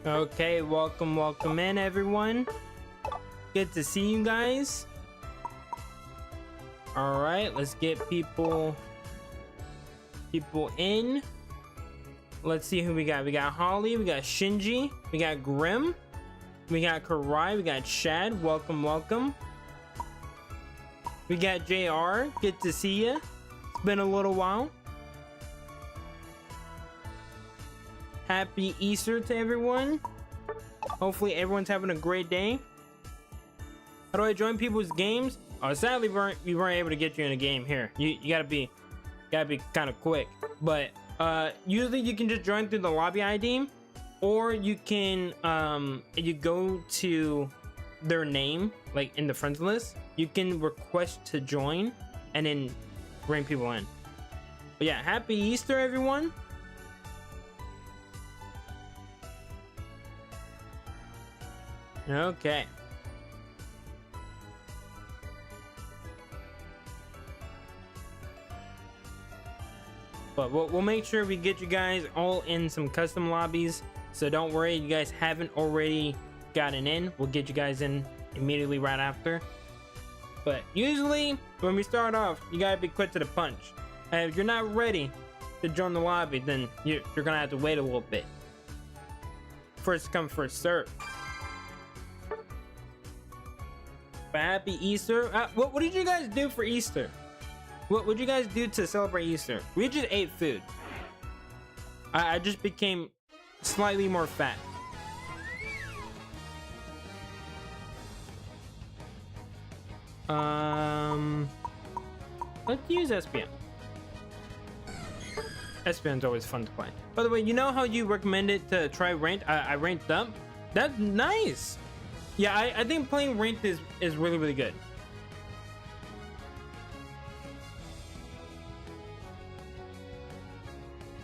Okay, welcome in everyone. Good to see you guys. All right, let's get people in. Let's see who we got. We got Holly, we got Shinji, we got Grim, we got Karai, we got Shad. Welcome. We got JR. Good to see you. It's been a little while. Happy Easter to everyone. Hopefully everyone's having a great day. How do I join people's games? Oh, sadly we weren't able to get you in a game here. You gotta be kind of quick. But usually you can just join through the lobby ID, or you can if you go to their name, like in the friends list, you can request to join and then bring people in. But yeah, happy Easter everyone. Okay. But we'll make sure we get you guys all in some custom lobbies. So don't worry, you guys haven't already gotten in. We'll get you guys in immediately right after. But usually when we start off, you gotta be quick to the punch. And if you're not ready to join the lobby, then you're gonna have to wait a little bit. First come, first serve. But happy Easter. What did you guys do for Easter? What would you guys do to celebrate Easter? We just ate food. I just became slightly more fat. Let's use SPM. SPM's always fun to play. By the way, you know how you recommended to try ranked? I ranked up. That's nice. Yeah, I think playing ranked is really good.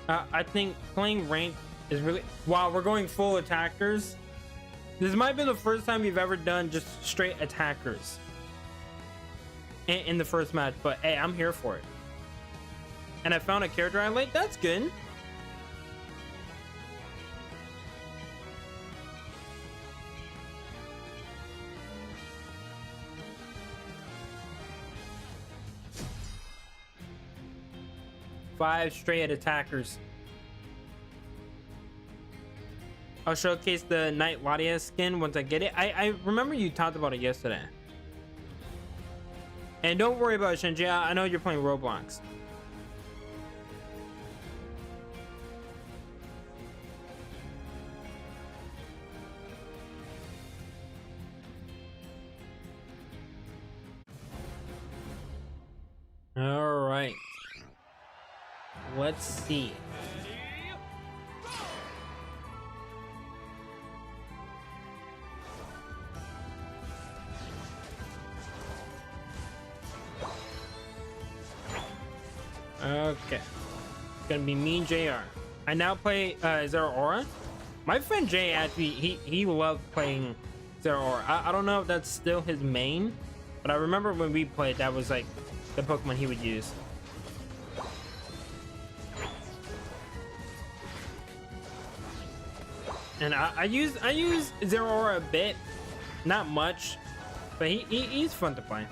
I think playing ranked is really... Wow, we're going full attackers. This might be the first time you've ever done just straight attackers in the first match, but hey, I'm here for it. And I found a character I like. That's good. Five straight attackers. I'll showcase the Knight Ladia skin once I get it. I remember you talked about it yesterday. And don't worry about it, Shinji. I know you're playing Roblox. All right. Let's see. Okay. It's gonna be me and JR. I now play Zero Aura. My friend Jay actually he loved playing Zero Aura. I don't know if that's still his main, but I remember when we played, that was like the Pokemon he would use. And I use Zero Aura a bit, not much, but he's fun to play.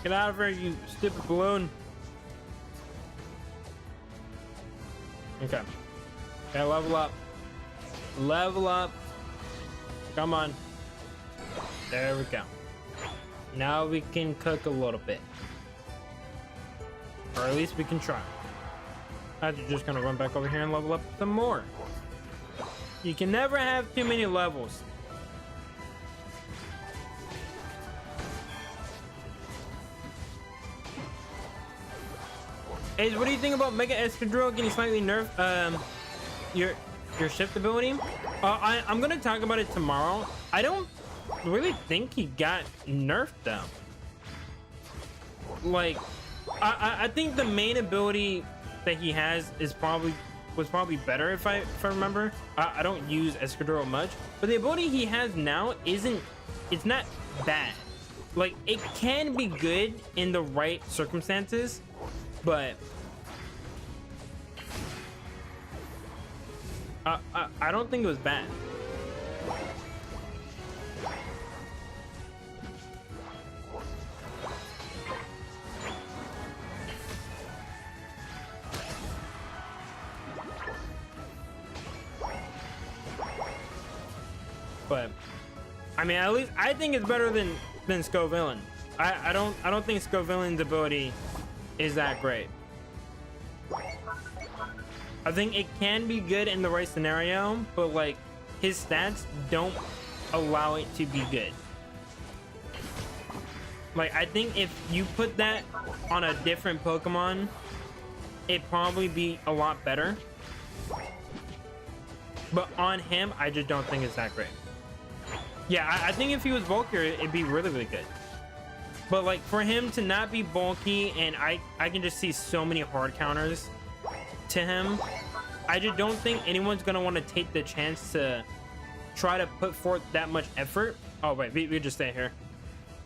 Get out of here, you stupid balloon. Okay. Okay, level up. Level up. Come on. There we go. Now we can cook a little bit. Or at least we can try. I'm just gonna run back over here and level up some more. You can never have too many levels. Hey, what do you think about Mega Escadrille getting slightly nerfed? Your shift ability? I'm gonna talk about it tomorrow. I don't really think he got nerfed though. Like, I think the main ability that he has is was probably better if I remember. I don't use Escadrille much, but the ability he has now it's not bad. like it can be good in the right circumstances, but I don't think it was bad. But I mean, at least I think it's better than Scovillain. I don't think Scovillain's ability is that great. I think it can be good in the right scenario, but like his stats don't allow it to be good. Like I think if you put that on a different Pokemon, it'd probably be a lot better. But on him, I just don't think it's that great. Yeah, I think if he was bulkier, it'd be really, really good. But like for him to not be bulky, and I can just see so many hard counters to him, I just don't think anyone's gonna want to take the chance to try to put forth that much effort. Oh wait, we just stay here.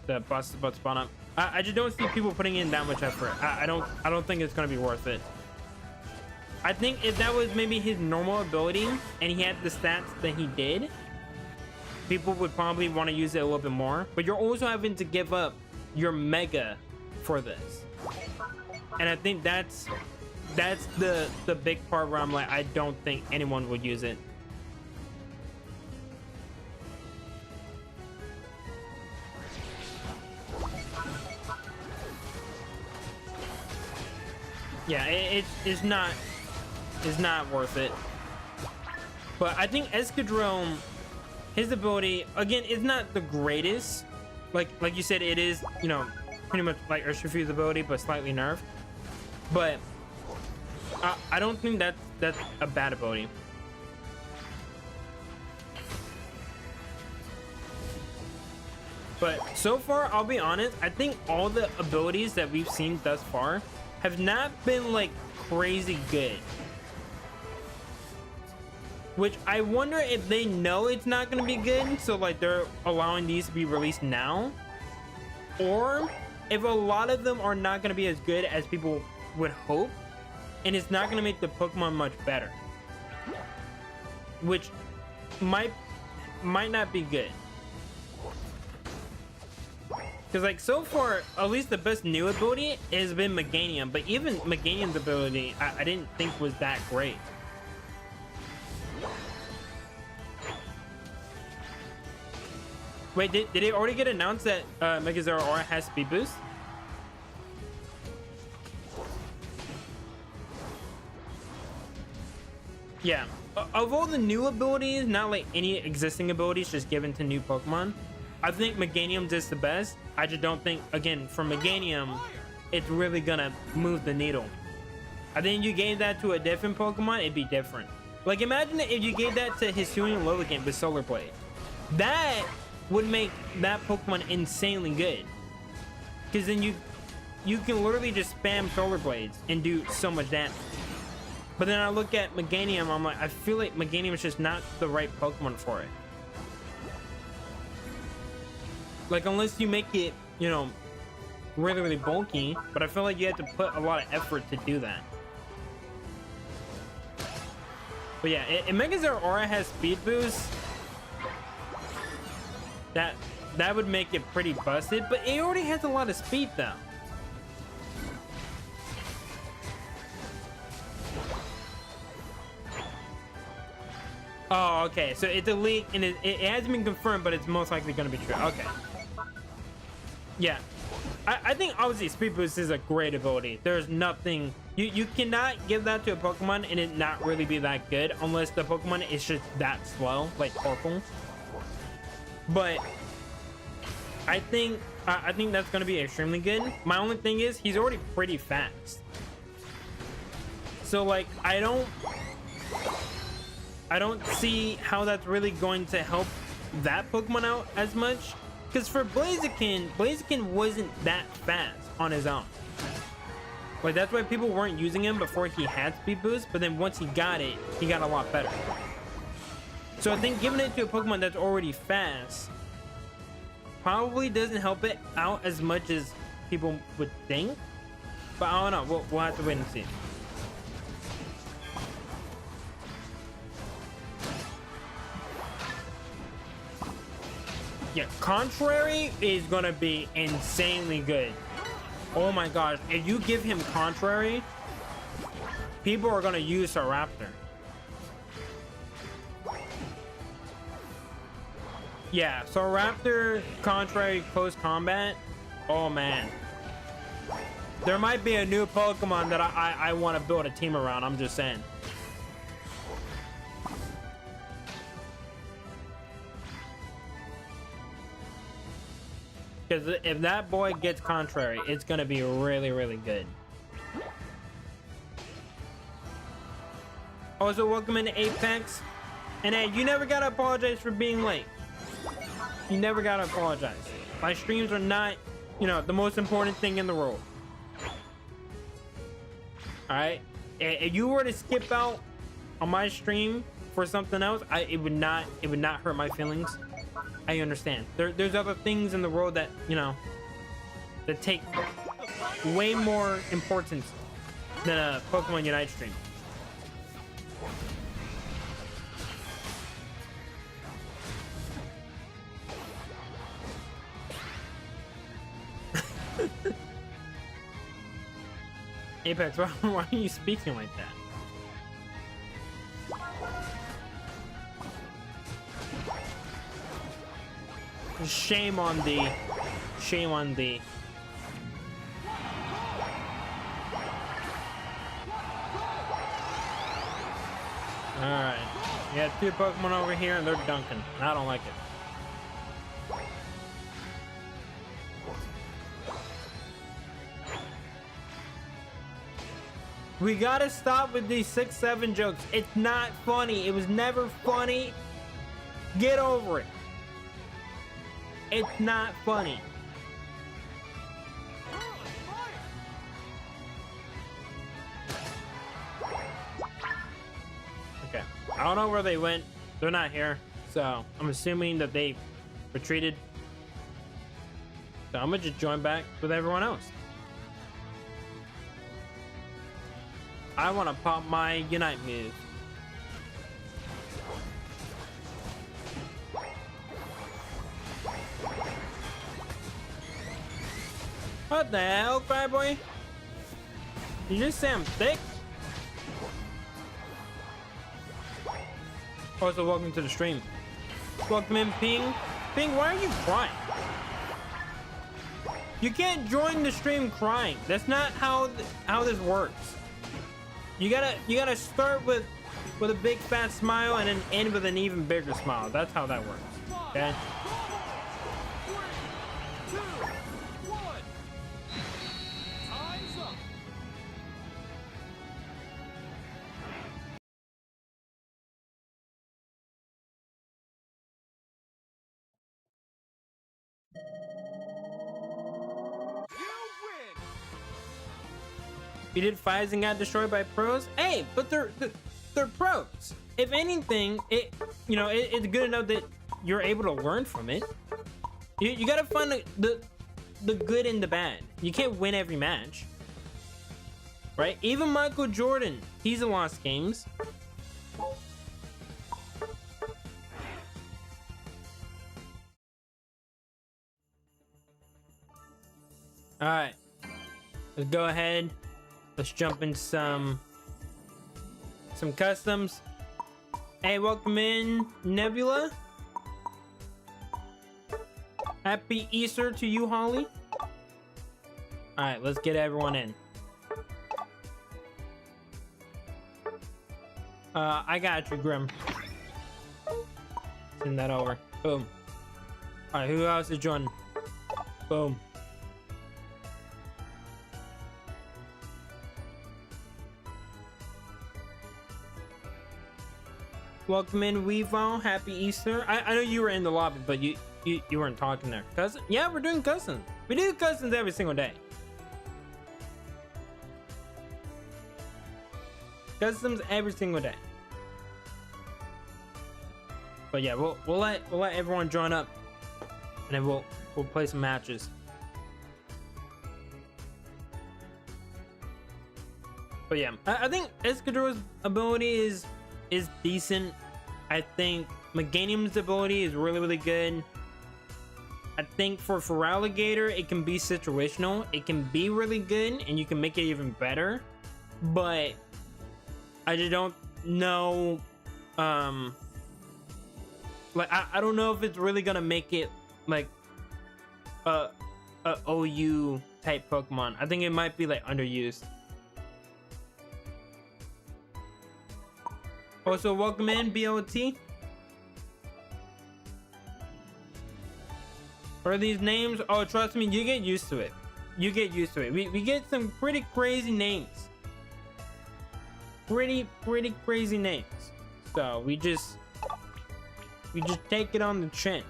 The bus is about to spawn up. I just don't see people putting in that much effort. I don't think it's gonna be worth it. I think if that was maybe his normal ability and he had the stats that he did, people would probably want to use it a little bit more. But you're also having to give up your mega for this, and I think that's the big part where I'm like, I don't think anyone would use it. Yeah, it's not worth it. But I think Escadrille, his ability again is not the greatest. Like you said, it is, you know, pretty much like Urshifu's ability, but slightly nerfed. But I don't think that's a bad ability. But so far, I'll be honest, I think all the abilities that we've seen thus far have not been like crazy good. Which I wonder if they know it's not going to be good, so like they're allowing these to be released now, or if a lot of them are not going to be as good as people would hope, and it's not going to make the Pokemon much better, which might not be good. Because like so far, at least the best new ability has been Meganium, but even Meganium's ability I didn't think was that great. Wait, did it already get announced that Megazord Aura has speed boost? Yeah, of all the new abilities, not like any existing abilities just given to new Pokemon, I think Meganium's is the best. I just don't think, again, for Meganium, it's really gonna move the needle. I think you gave that to a different Pokemon, it'd be different. Like imagine if you gave that to Hisuian Lilligant with Solar Blade. That would make that Pokemon insanely good, because then you can literally just spam Solar Blades and do so much damage. But then I look at Meganium, I'm like, I feel like Meganium is just not the right Pokemon for it. Like unless you make it, you know, really, really bulky, but I feel like you have to put a lot of effort to do that. But yeah, if Megazord Aura has speed boost, that would make it pretty busted, but it already has a lot of speed though. Oh, okay, so it's a leak and it hasn't been confirmed, but it's most likely going to be true. Okay. Yeah, I think obviously speed boost is a great ability. There's nothing, you cannot give that to a Pokemon and it not really be that good unless the Pokemon is just that slow, like Torkoal. But I think that's going to be extremely good. My only thing is he's already pretty fast, so like I don't see how that's really going to help that Pokemon out as much. Because for Blaziken wasn't that fast on his own. Like that's why people weren't using him before he had speed boost. But then once he got it, he got a lot better. So I think giving it to a Pokemon that's already fast probably doesn't help it out as much as people would think. But I don't know. We'll have to wait and see. Yeah, Contrary is gonna be insanely good. Oh my gosh, if you give him Contrary, people are gonna use a Raptor. Yeah, so Raptor Contrary close combat. Oh man, there might be a new Pokemon that I want to build a team around. I'm just saying. Because if that boy gets Contrary, it's gonna be really, really good. Also, welcome into Apex. And hey, you never gotta apologize for being late. You never gotta apologize. My streams are not, you know, the most important thing in the world. Alright? If you were to skip out on my stream for something else, it would not hurt my feelings. I understand. There's other things in the world that, you know, that take way more importance than a Pokemon Unite stream. Apex, why are you speaking like that? Shame on thee. Shame on thee. Alright. You got two Pokemon over here and they're dunking. I don't like it. We gotta stop with these 6-7 jokes. It's not funny. It was never funny. Get over it. It's not funny. Okay. I don't know where they went. They're not here. So I'm assuming that they retreated. So I'm gonna just join back with everyone else. I want to pop my Unite move. What the hell, Cryboy? You just say I'm thick? Also, welcome to the stream. Welcome in, Ping. Ping, why are you crying? You can't join the stream crying. That's not how this works. You gotta start with a big fat smile and then end with an even bigger smile. That's how that works. Okay. You did fives and got destroyed by pros. Hey, but they're pros. If anything, it's good enough that you're able to learn from it. You gotta find the good and the bad. You can't win every match, right? Even Michael Jordan, he's lost games. All right, let's go ahead. Let's jump in some customs. Hey, welcome in, Nebula. Happy Easter to you, Holly. All right, let's get everyone in. I got you, Grim. Send that over. Boom. All right, who else is joining? Boom. Welcome in, Weavon. Happy Easter. I know you were in the lobby, but you weren't talking there. Cousin? Yeah, we're doing customs. We do customs every single day. Customs every single day. But yeah, we'll let everyone join up, and then we'll we'll play some matches. But yeah, I think Escadro's ability is decent. I think Meganium's ability is really good. I think for Feraligatr, it can be situational. It can be really good, and you can make it even better. But I just don't know. Like I don't know if it's really gonna make it like a OU type Pokemon. I think it might be like underused. Also, welcome in BOT. What are these names? Oh, trust me, you get used to it. You get used to it. We get some pretty crazy names. Pretty crazy names. So we just take it on the chin.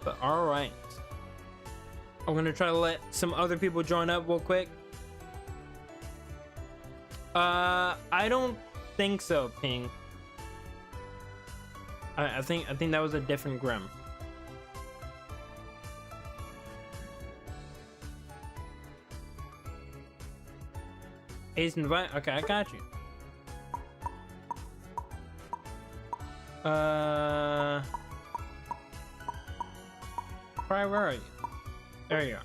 But all right, I'm gonna try to let some other people join up real quick. I don't think so, Ping. I think that was a different Grim. Ace invite. Okay, I got you. Where are you? There you are.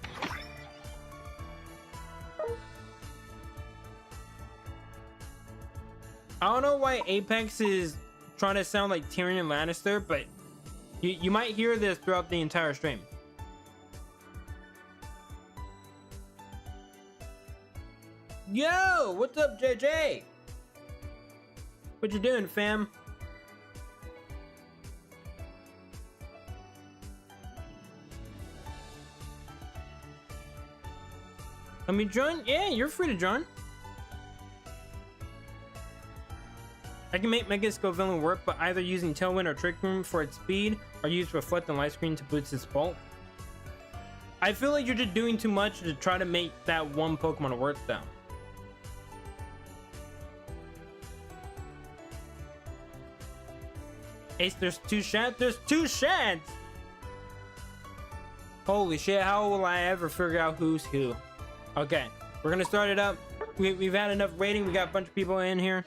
I don't know why Apex is trying to sound like Tyrion Lannister, but you might hear this throughout the entire stream. Yo, what's up, JJ? What you doing, fam? Let me join? Yeah, you're free to join. I can make Mega Scovillain work, but either using Tailwind or Trick Room for its speed, or use Reflect and Light Screen to boost its bulk. I feel like you're just doing too much to try to make that one Pokemon work, though. Ace, there's two Shads? There's two Shads! Holy shit, how will I ever figure out who's who? Okay, we're gonna start it up. We've had enough waiting. We got a bunch of people in here.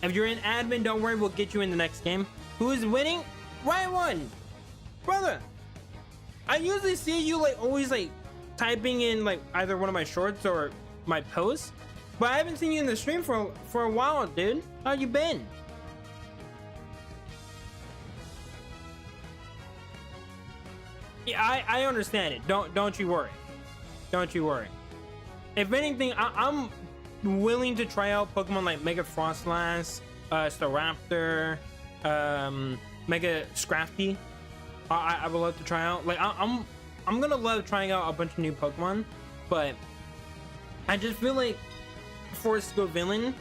If you're in admin, don't worry, we'll get you in the next game. Who is winning? Right one! Brother! I usually see you like always like typing in like either one of my shorts or my posts, but I haven't seen you in the stream for a while, dude. How you been? Yeah, I understand it. Don't you worry. Don't you worry. If anything, I'm willing to try out Pokemon like Mega Frostlass, Staraptor, Mega Scrafty. I would love to try out. Like I'm gonna love trying out a bunch of new Pokemon, but I just feel like for Scovillain,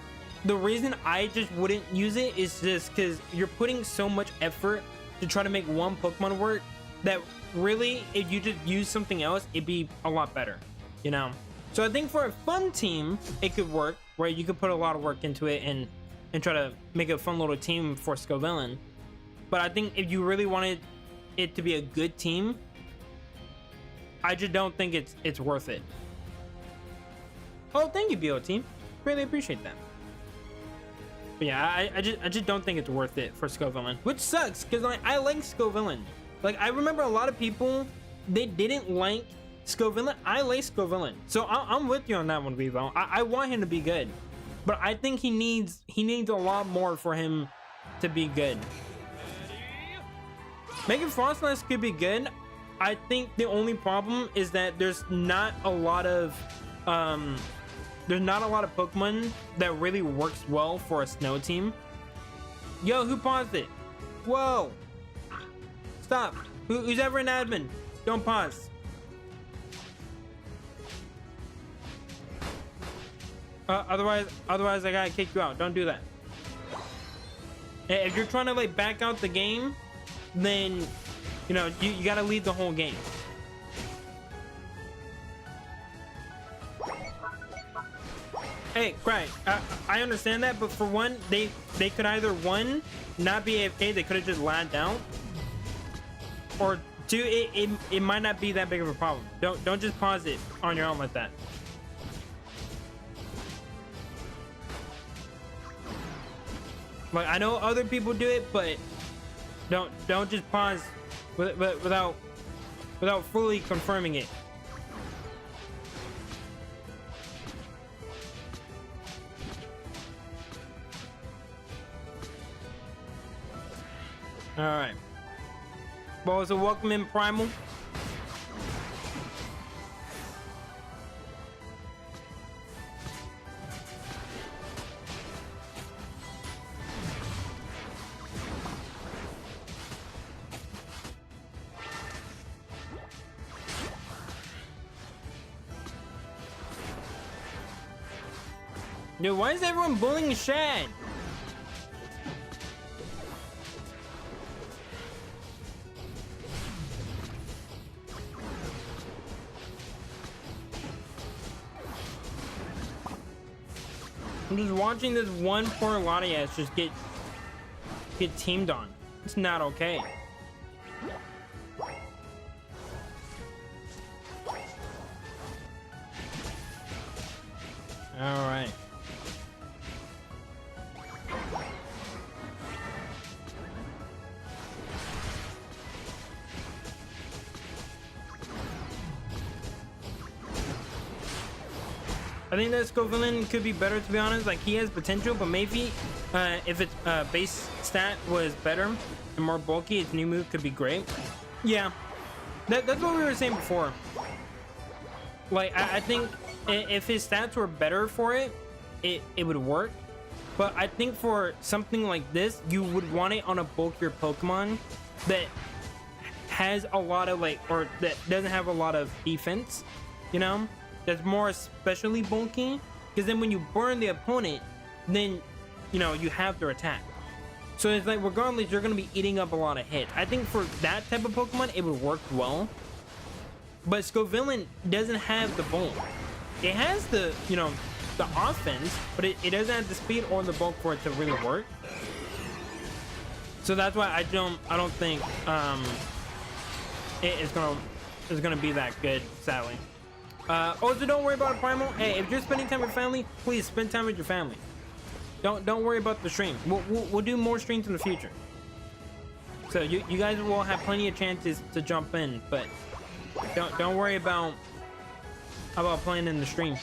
the reason I just wouldn't use it is just because you're putting so much effort to try to make one Pokemon work that really, if you just use something else, it'd be a lot better, you know? So I think for a fun team, it could work, where you could put a lot of work into it and try to make a fun little team for Scovillain. But I think if you really wanted it to be a good team, I just don't think it's worth it. Oh, thank you, BO team. Really appreciate that. But yeah, I just don't think it's worth it for Scovillain, which sucks because I like Scovillain. Like I remember a lot of people, they didn't like Scovillain. I like Scovillain, so I'm with you on that one, Vivo. I want him to be good, but I think he needs a lot more for him to be good. Mega Frostlass could be good. I think the only problem is that there's not a lot of Pokemon that really works well for a snow team. Yo, who paused it? Whoa! Stop. Who's ever an admin? Don't pause. Otherwise I gotta kick you out. Don't do that. If you're trying to like back out the game, then you know you gotta leave the whole game. Hey, Craig, I understand that, but for one, they could either one not be AFK, they could have just lagged out, or two, it might not be that big of a problem. Don't just pause it on your own like that. Like, I know other people do it, but don't just pause without fully confirming it. All right. Well, so welcome in, Primal. Dude, why is everyone bullying Shad? I'm just watching this one poor Latias just get teamed on. It's not okay. All right. I think that Scovillain could be better, to be honest. Like, he has potential, but maybe if its base stat was better and more bulky, its new move could be great. Yeah, that's what we were saying before. Like, I think if his stats were better for it, it would work. But I think for something like this, you would want it on a bulkier Pokemon that has a lot of, like, or that doesn't have a lot of defense, you know? That's more especially bulky, because then when you burn the opponent, then, you know, you have their attack. So it's like, regardless, you're going to be eating up a lot of hits. I think for that type of Pokemon, it would work well. But Scovillain doesn't have the bulk. It has the, you know, the offense, but it doesn't have the speed or the bulk for it to really work. So that's why I don't think it's gonna be that good, sadly. Also, don't worry about Primal. Hey, if you're spending time with family, please spend time with your family. Don't worry about the stream. We'll do more streams in the future. So you guys will have plenty of chances to jump in, but don't worry about playing in the stream.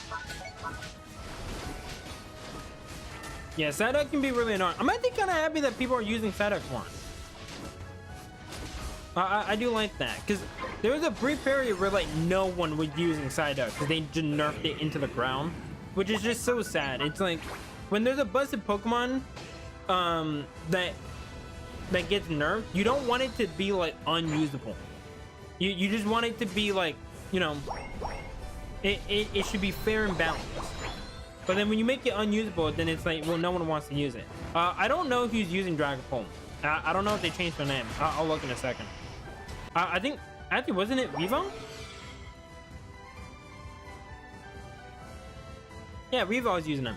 Yeah, Psyduck can be really annoying. I'm actually kind of happy that people are using Psyduck more. I do like that, because there was a brief period where like no one was using Psyduck because they just nerfed it into the ground, which is just so sad. It's like when there's a busted Pokemon that gets nerfed, you don't want it to be like unusable. You just want it to be like, you know, it should be fair and balanced. But then when you make it unusable, then it's like, well, no one wants to use it. I don't know who's using Dragapult. I don't know if they changed their name. I'll look in a second. I think, actually, wasn't it Revo? Yeah, Revo is using them.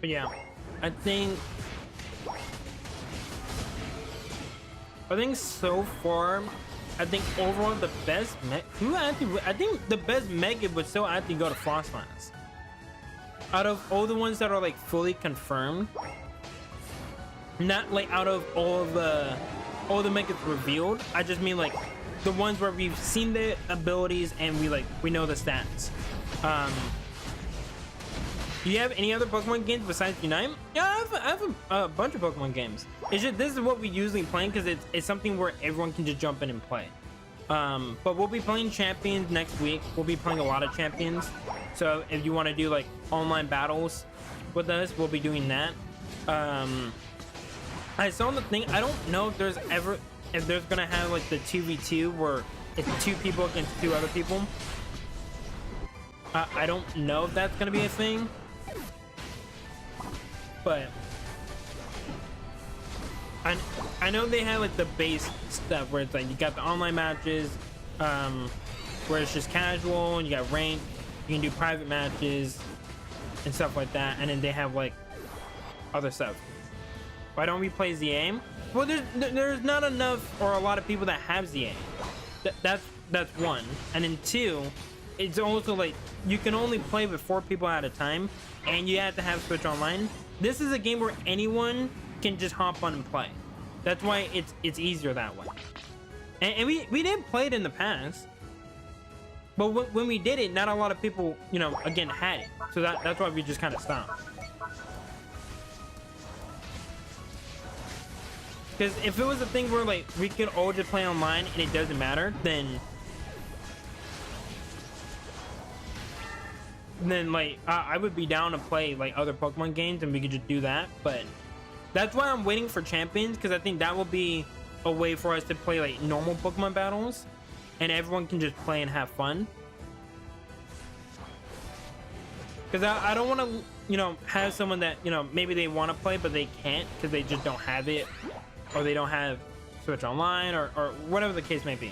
But yeah, I think so far, I think overall the best I think the best Mega would still actually go to Frostlass. Out of all the ones that are like fully confirmed, not like out of all the Megas revealed. I just mean like the ones where we've seen the abilities and we know the stats. Do you have any other Pokemon games besides Unite? Yeah, I have a bunch of Pokemon games. It's just, this is what we usually play because it's something where everyone can just jump in and play. But we'll be playing Champions next week. We'll be playing a lot of Champions. So if you want to do like online battles with us, we'll be doing that. I saw the thing. I don't know if there's ever if there's gonna have like the 2v2 where it's 2 people against 2 other people. I don't know if that's gonna be a thing, but I know they have like the base stuff where it's like you got the online matches, where it's just casual, and you got ranked, you can do private matches and stuff like that, and then they have like other stuff. Why don't we play ZA? Well, there's not enough or a lot of people that have ZA. That's one, and then 2, it's also like you can only play with 4 people at a time, and you have to have Switch Online. This is a game where anyone can just hop on and play. That's why it's easier that way. And we did play it in the past, but when we did it, not a lot of people, you know, again, had it. So that's why we just kind of stopped. Because if it was a thing where like we could all just play online and it doesn't matter, then like I would be down to play like other Pokemon games and we could just do that. But that's why I'm waiting for Champions, because I think that will be a way for us to play like normal Pokemon battles and everyone can just play and have fun. Because I don't want to, you know, have someone that, you know, maybe they want to play but they can't because they just don't have it, or they don't have Switch Online, or whatever the case may be.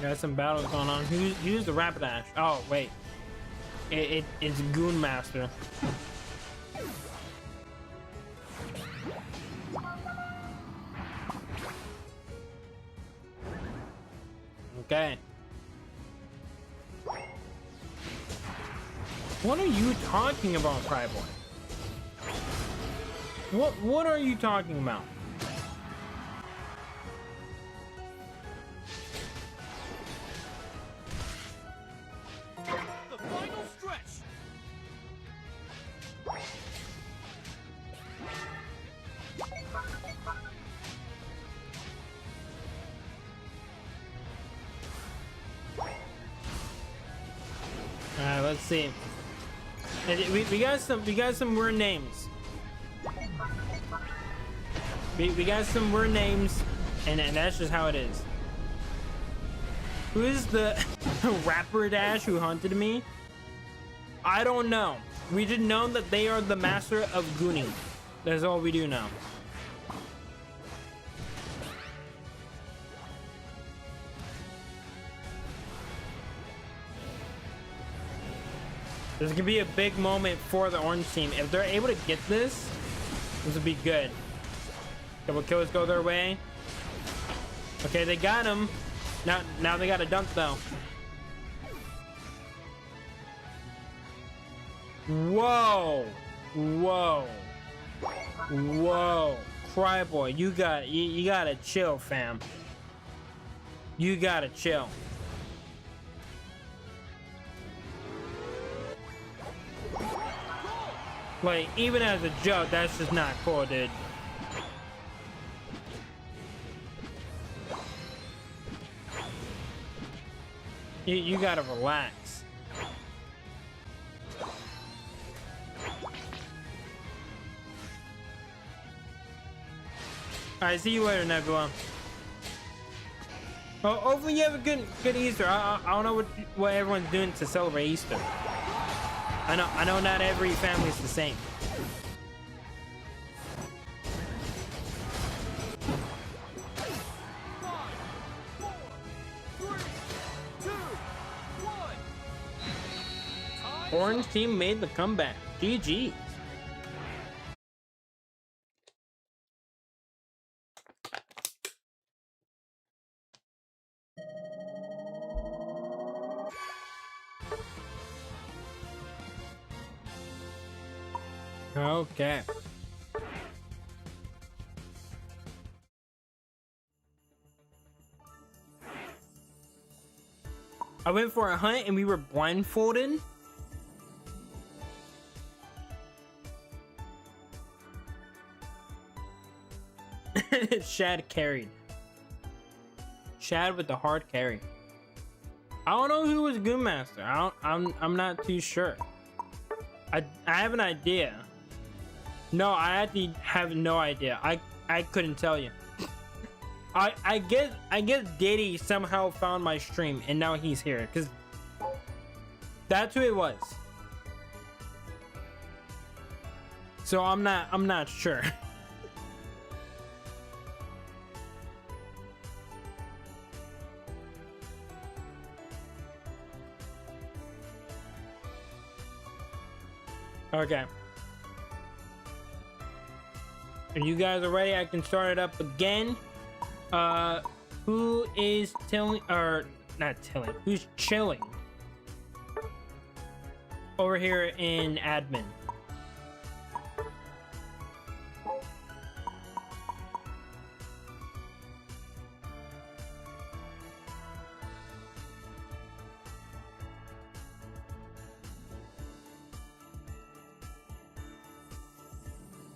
Got some battles going on. Who's the Rapidash? Oh wait, it's Goon Master. Okay. What are you talking about, Cryboy? What are you talking about? Let's see. We got some weird names. We got some weird names, and that's just how it is. Who is the rapper Dash who hunted me? I don't know. We just know that they are the master of gooning. That's all we do know. This could be a big moment for the orange team. If they're able to get this would be good. Couple kills go their way. Okay, they got him. Now they got a dunk though. Whoa, whoa, whoa! Cryboy, you gotta chill, fam. You gotta chill. Like, even as a joke, that's just not cool, dude. You gotta relax. Alright, see you later, Nebula. Well, hopefully you have a good Easter. I don't know what everyone's doing to celebrate Easter. I know not every family is the same. Orange team made the comeback. GG. Okay. I went for a hunt and we were blindfolded. Shad carried. Shad with the hard carry. I don't know who was Goon Master. I'm not too sure. I have an idea. No, I actually have no idea. I couldn't tell you. I guess Diddy somehow found my stream and now he's here because that's who it was. So I'm not sure. Okay. If you guys are ready, I can start it up again. Who is tilling, or not tilling, who's chilling over here in admin?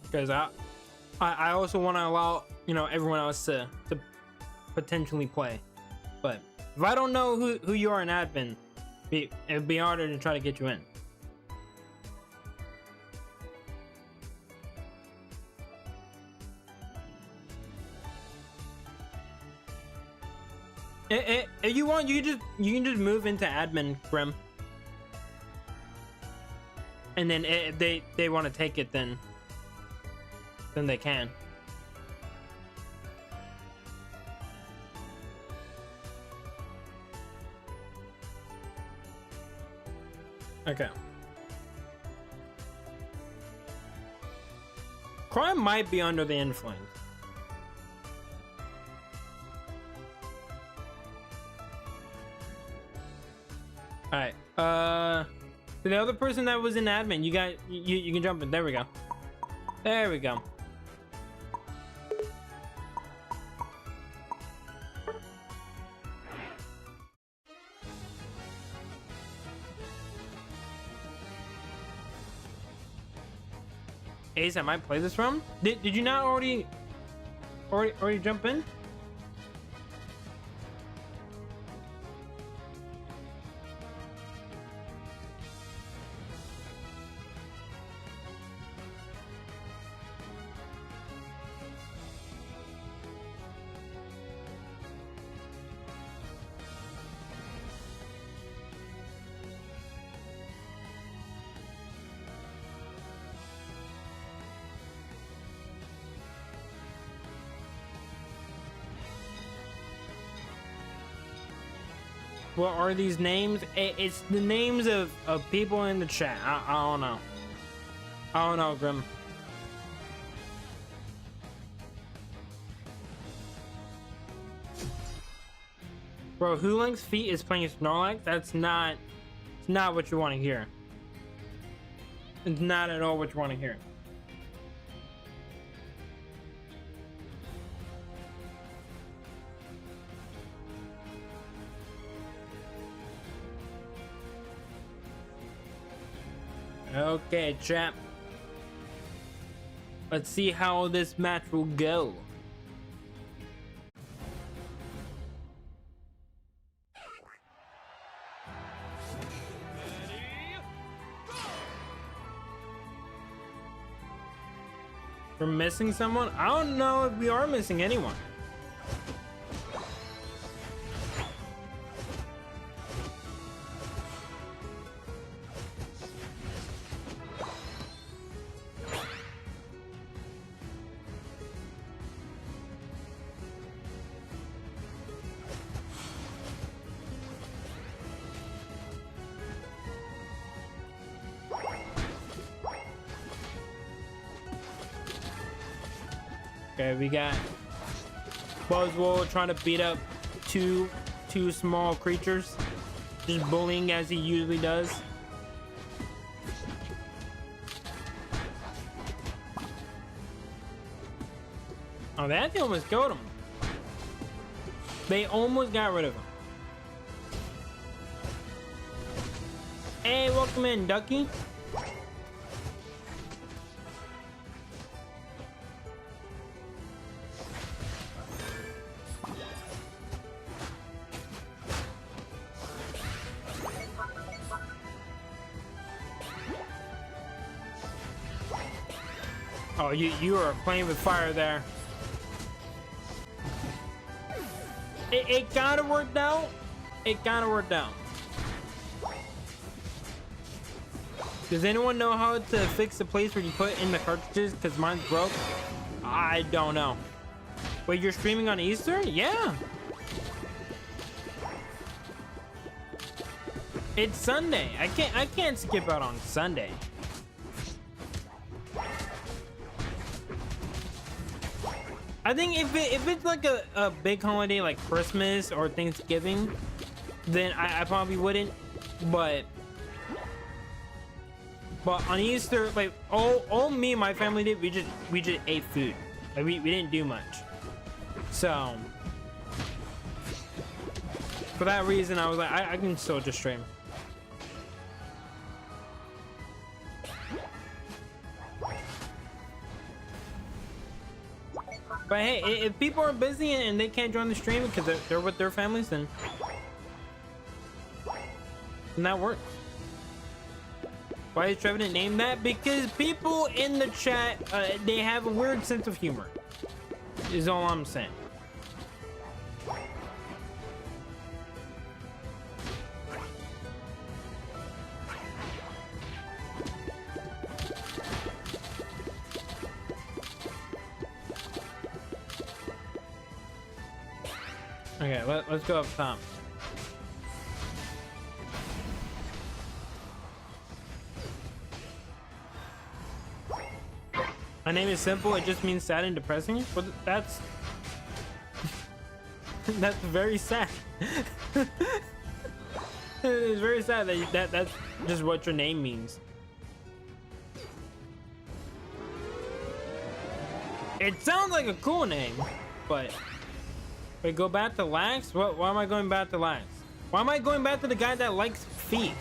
Because I also want to allow, you know, everyone else to potentially play. But if I don't know who you are in admin, it'd be harder to try to get you in. If you want, you can just move into admin, Grim. And then if they want to take it, then they can. Okay. Crime might be under the influence. All right. The other person that was in admin, you can jump in. There we go. There we go. Ace, I might play this from. Did you not already jump in? What are these names? It's the names of people in the chat. I don't know. I don't know, Grim. Bro, Who Links Feet is playing Snorlax? That's not... It's not what you want to hear. It's not at all what you want to hear. Okay, champ. Let's see how this match will go. We're missing someone? I don't know if we are missing anyone. Okay, we got Buzzwole trying to beat up two small creatures, just bullying as he usually does. Oh, they actually almost killed him. They almost got rid of him. Hey, welcome in, Ducky. Oh, you are playing with fire there. It kind of worked out. It kind of worked out. Does anyone know how to fix the place where you put in the cartridges? Because mine's broke. I don't know. Wait, you're streaming on Easter? Yeah. It's Sunday. I can't skip out on Sunday. I think if it's like a big holiday like Christmas or Thanksgiving, then I probably wouldn't. But on Easter, like all me and my family did, we just ate food. Like we didn't do much. So for that reason, I was like, I can still just stream. But hey, if people are busy and they can't join the stream because they're with their families, then that works. Why is Trevenant named that? Because people in the chat, they have a weird sense of humor. Is all I'm saying. Okay, let's go up top. My name is simple. It just means sad and depressing. But that's that's very sad. It's very sad that that's just what your name means. It sounds like a cool name, but wait, go back to Lax? What? Why am I going back to Lax? Why am I going back to the guy that likes feet?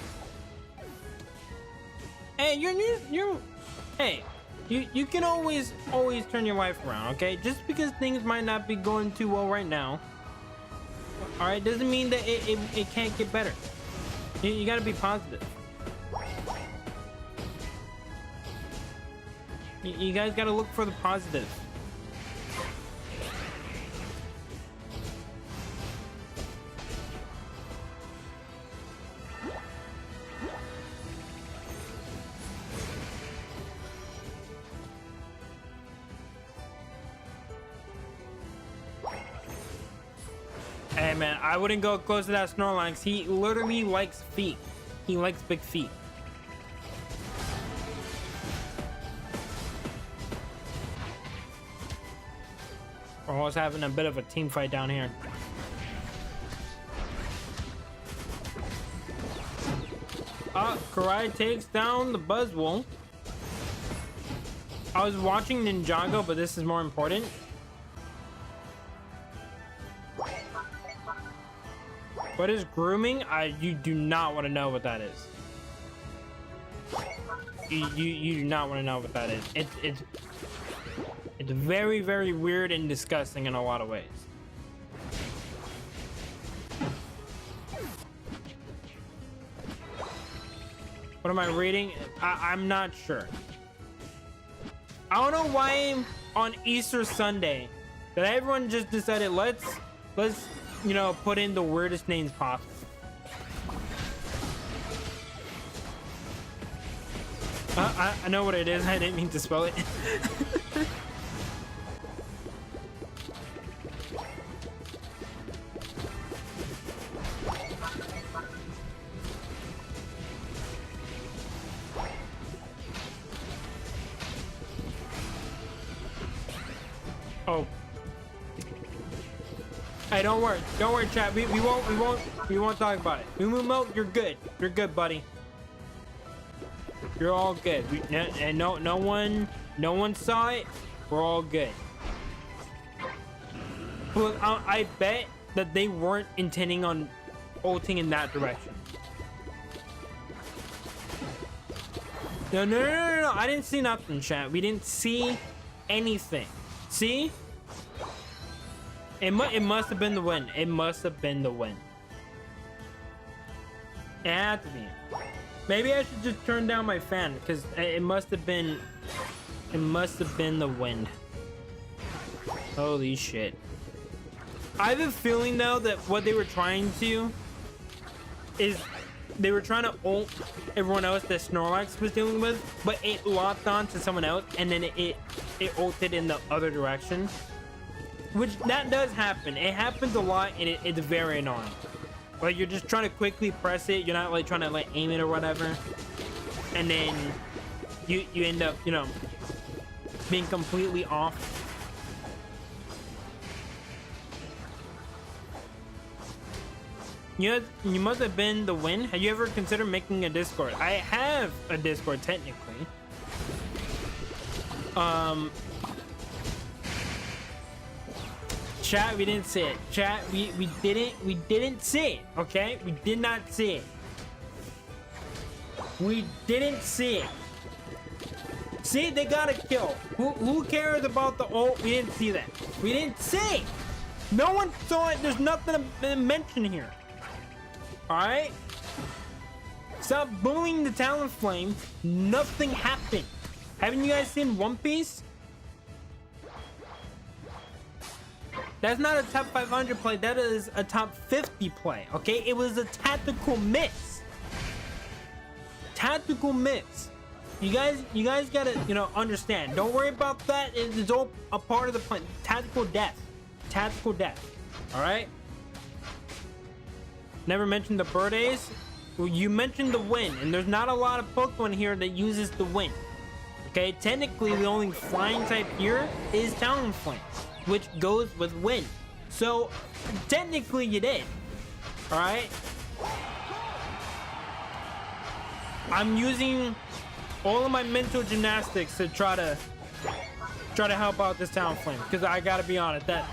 Hey, hey, you can always turn your life around, okay? Just because things might not be going too well right now, all right, doesn't mean that it can't get better. You gotta be positive. You guys gotta look for the positive. Hey man, I wouldn't go close to that Snorlax. He literally likes feet. He likes big feet. We're always having a bit of a team fight down here. Karai takes down the Buzzwole. I was watching Ninjago, but this is more important. What is grooming? You do not want to know what that is. You do not want to know what that is. It's very, very weird and disgusting in a lot of ways. What am I reading? I'm not sure. I don't know why on Easter Sunday that everyone just decided let's you know, put in the weirdest names possible. I know what it is. I didn't mean to spell it. Oh. Hey, don't worry, chat. We won't talk about it. Mumumo, you're good. You're good, buddy. You're all good. And no one saw it. We're all good. Look, I bet that they weren't intending on ulting in that direction. No. I didn't see nothing, chat. We didn't see anything. See? It must have been the win. It must have been the win. It had to be. Maybe I should just turn down my fan because it must have been It must have been the wind. Holy shit. I have a feeling though that what they were trying to is they were trying to ult everyone else that Snorlax was dealing with, but it locked on to someone else and then it ulted in the other direction. Which that does happen. It happens a lot and it's very annoying. Like you're just trying to quickly press it, you're not like trying to like aim it or whatever. And then you end up, you know, being completely off. You must have been the win. Have you ever considered making a Discord? I have a Discord technically. Chat, we didn't see it. Chat, we didn't see it. Okay, we did not see it. We didn't see it. See, they got a kill. Who cares about the ult? We didn't see that. We didn't see it. No one saw it. There's nothing to mention here. Alright? Stop bullying the Talonflame. Nothing happened. Haven't you guys seen One Piece? That's not a top 500 play. That is a top 50 play. Okay? It was a tactical miss. Tactical miss. You guys gotta, you know, understand. Don't worry about that. It's all a part of the plan. Tactical death. Tactical death. Alright? Never mentioned the birthdays. Well, you mentioned the wind, and there's not a lot of Pokemon here that uses the wind. Okay, technically the only flying type here is Talonflame, which goes with wind. So technically you did. All right. I'm using all of my mental gymnastics to try to help out this Talonflame, because I gotta be honest, that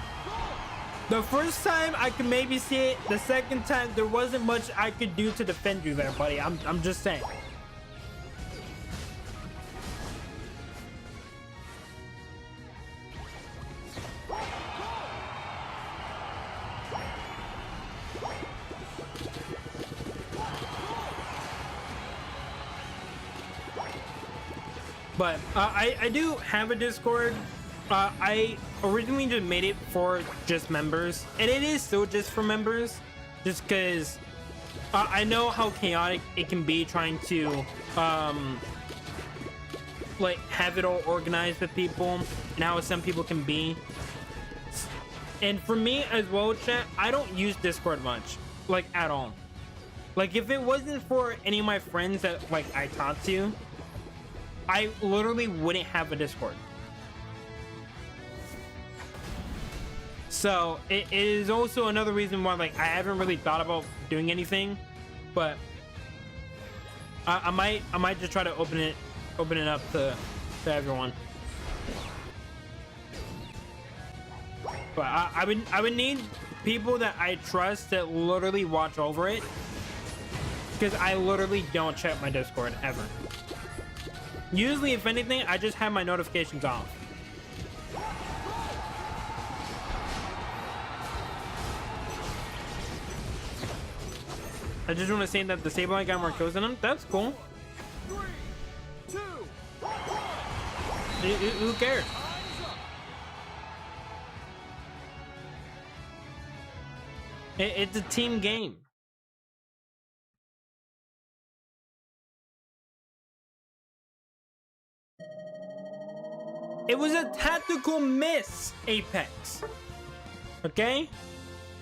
the first time I could maybe see it, the second time there wasn't much I could do to defend you there, buddy. I'm just saying. But I do have a Discord. I originally just made it for just members, and it is still just for members, just because I know how chaotic it can be trying to like have it all organized with people, and how some people can be. And for me as well, chat, I don't use Discord much, like at all. Like if it wasn't for any of my friends that like I talk to, I literally wouldn't have a Discord. So it is also another reason why like I haven't really thought about doing anything, but I might just try to open it up to everyone. But I would need people that I trust that literally watch over it, because I literally don't check my Discord ever. Usually, if anything, I just have my notifications off. I just want to say that the Sableye got more kills than him. That's cool. 3, 2, 1. Who cares? It's a team game. It was a tactical miss, Apex. Okay?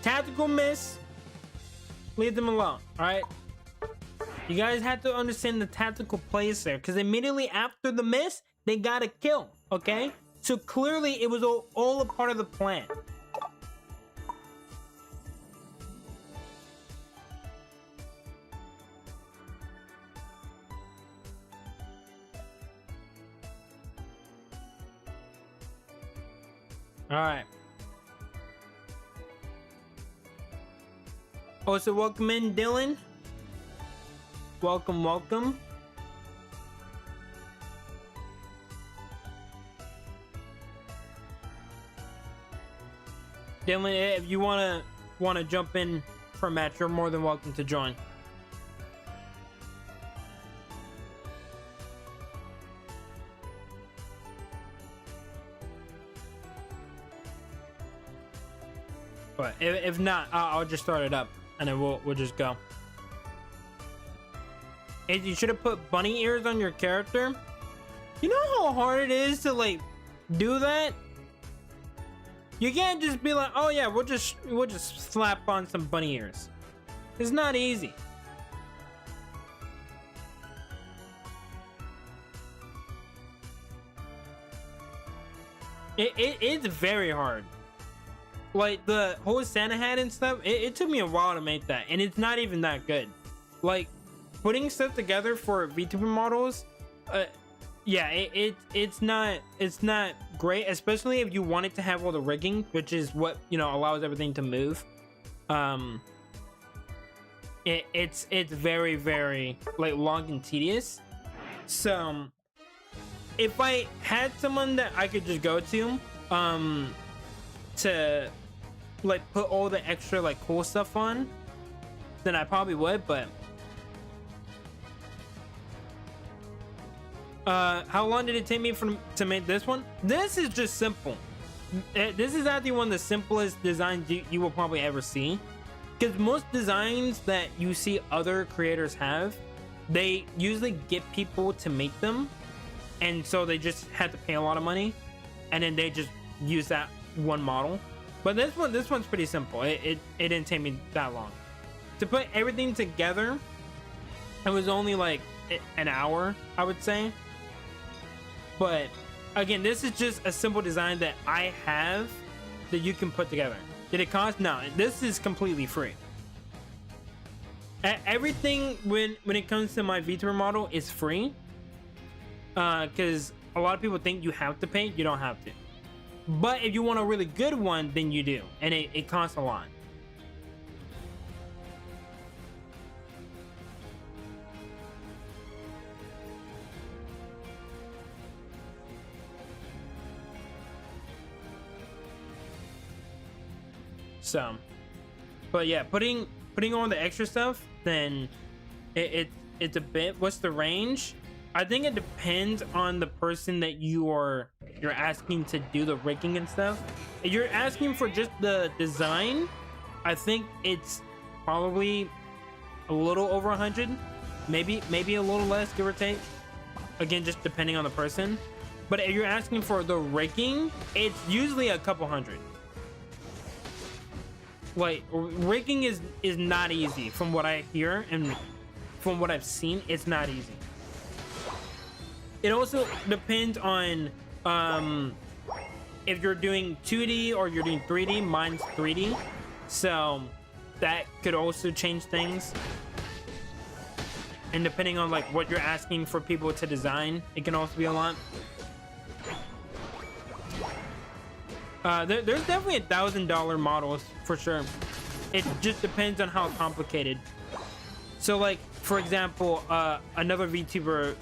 Tactical miss. Leave them alone, alright? You guys have to understand the tactical plays there, because immediately after the miss, they got a kill, okay? So clearly it was all a part of the plan. Alright. Oh, so welcome in, Dylan. Welcome, welcome. Dylan, if you wanna jump in for a match, you're more than welcome to join. But if not, I'll just start it up and then we'll just go. And you should have put bunny ears on your character. You know how hard it is to like do that? You can't just be like, oh yeah, we'll just slap on some bunny ears. It's not easy. It's very hard. Like the whole Santa hat and stuff, it took me a while to make that, and it's not even that good. Like putting stuff together for VTuber models, yeah, it's not great, especially if you want it to have all the rigging, which is what, you know, allows everything to move. It's very, very like long and tedious. So if I had someone that I could just go to like put all the extra like cool stuff on, then I probably would. But how long did it take me to make this one? This is just simple. This is actually one of the simplest designs you will probably ever see, because most designs that you see other creators have, they usually get people to make them, and so they just had to pay a lot of money, and then they just use that one model. But this one's pretty simple. It didn't take me that long to put everything together. It was only like an hour, I would say. But again, this is just a simple design that I have that you can put together. Did it cost? No, this is completely free. Everything when it comes to my Vtuber model is free, because a lot of people think you have to pay. You don't have to. But if you want a really good one, then you do, and it costs a lot. So, but yeah, putting on the extra stuff, then it's a bit. What's the range? I think it depends on the person that you're asking to do the rigging and stuff. If you're asking for just the design, I think it's probably a little over 100, maybe a little less, give or take. Again, just depending on the person. But if you're asking for the rigging, it's usually a couple hundred. Like, rigging is not easy from what I hear, and from what I've seen, it's not easy. It also depends on if you're doing 2D or you're doing 3D. Mine's 3D, so that could also change things. And depending on like what you're asking for people to design, it can also be a lot. There's definitely $1,000 models for sure. It just depends on how complicated. So like, for example, another VTuber,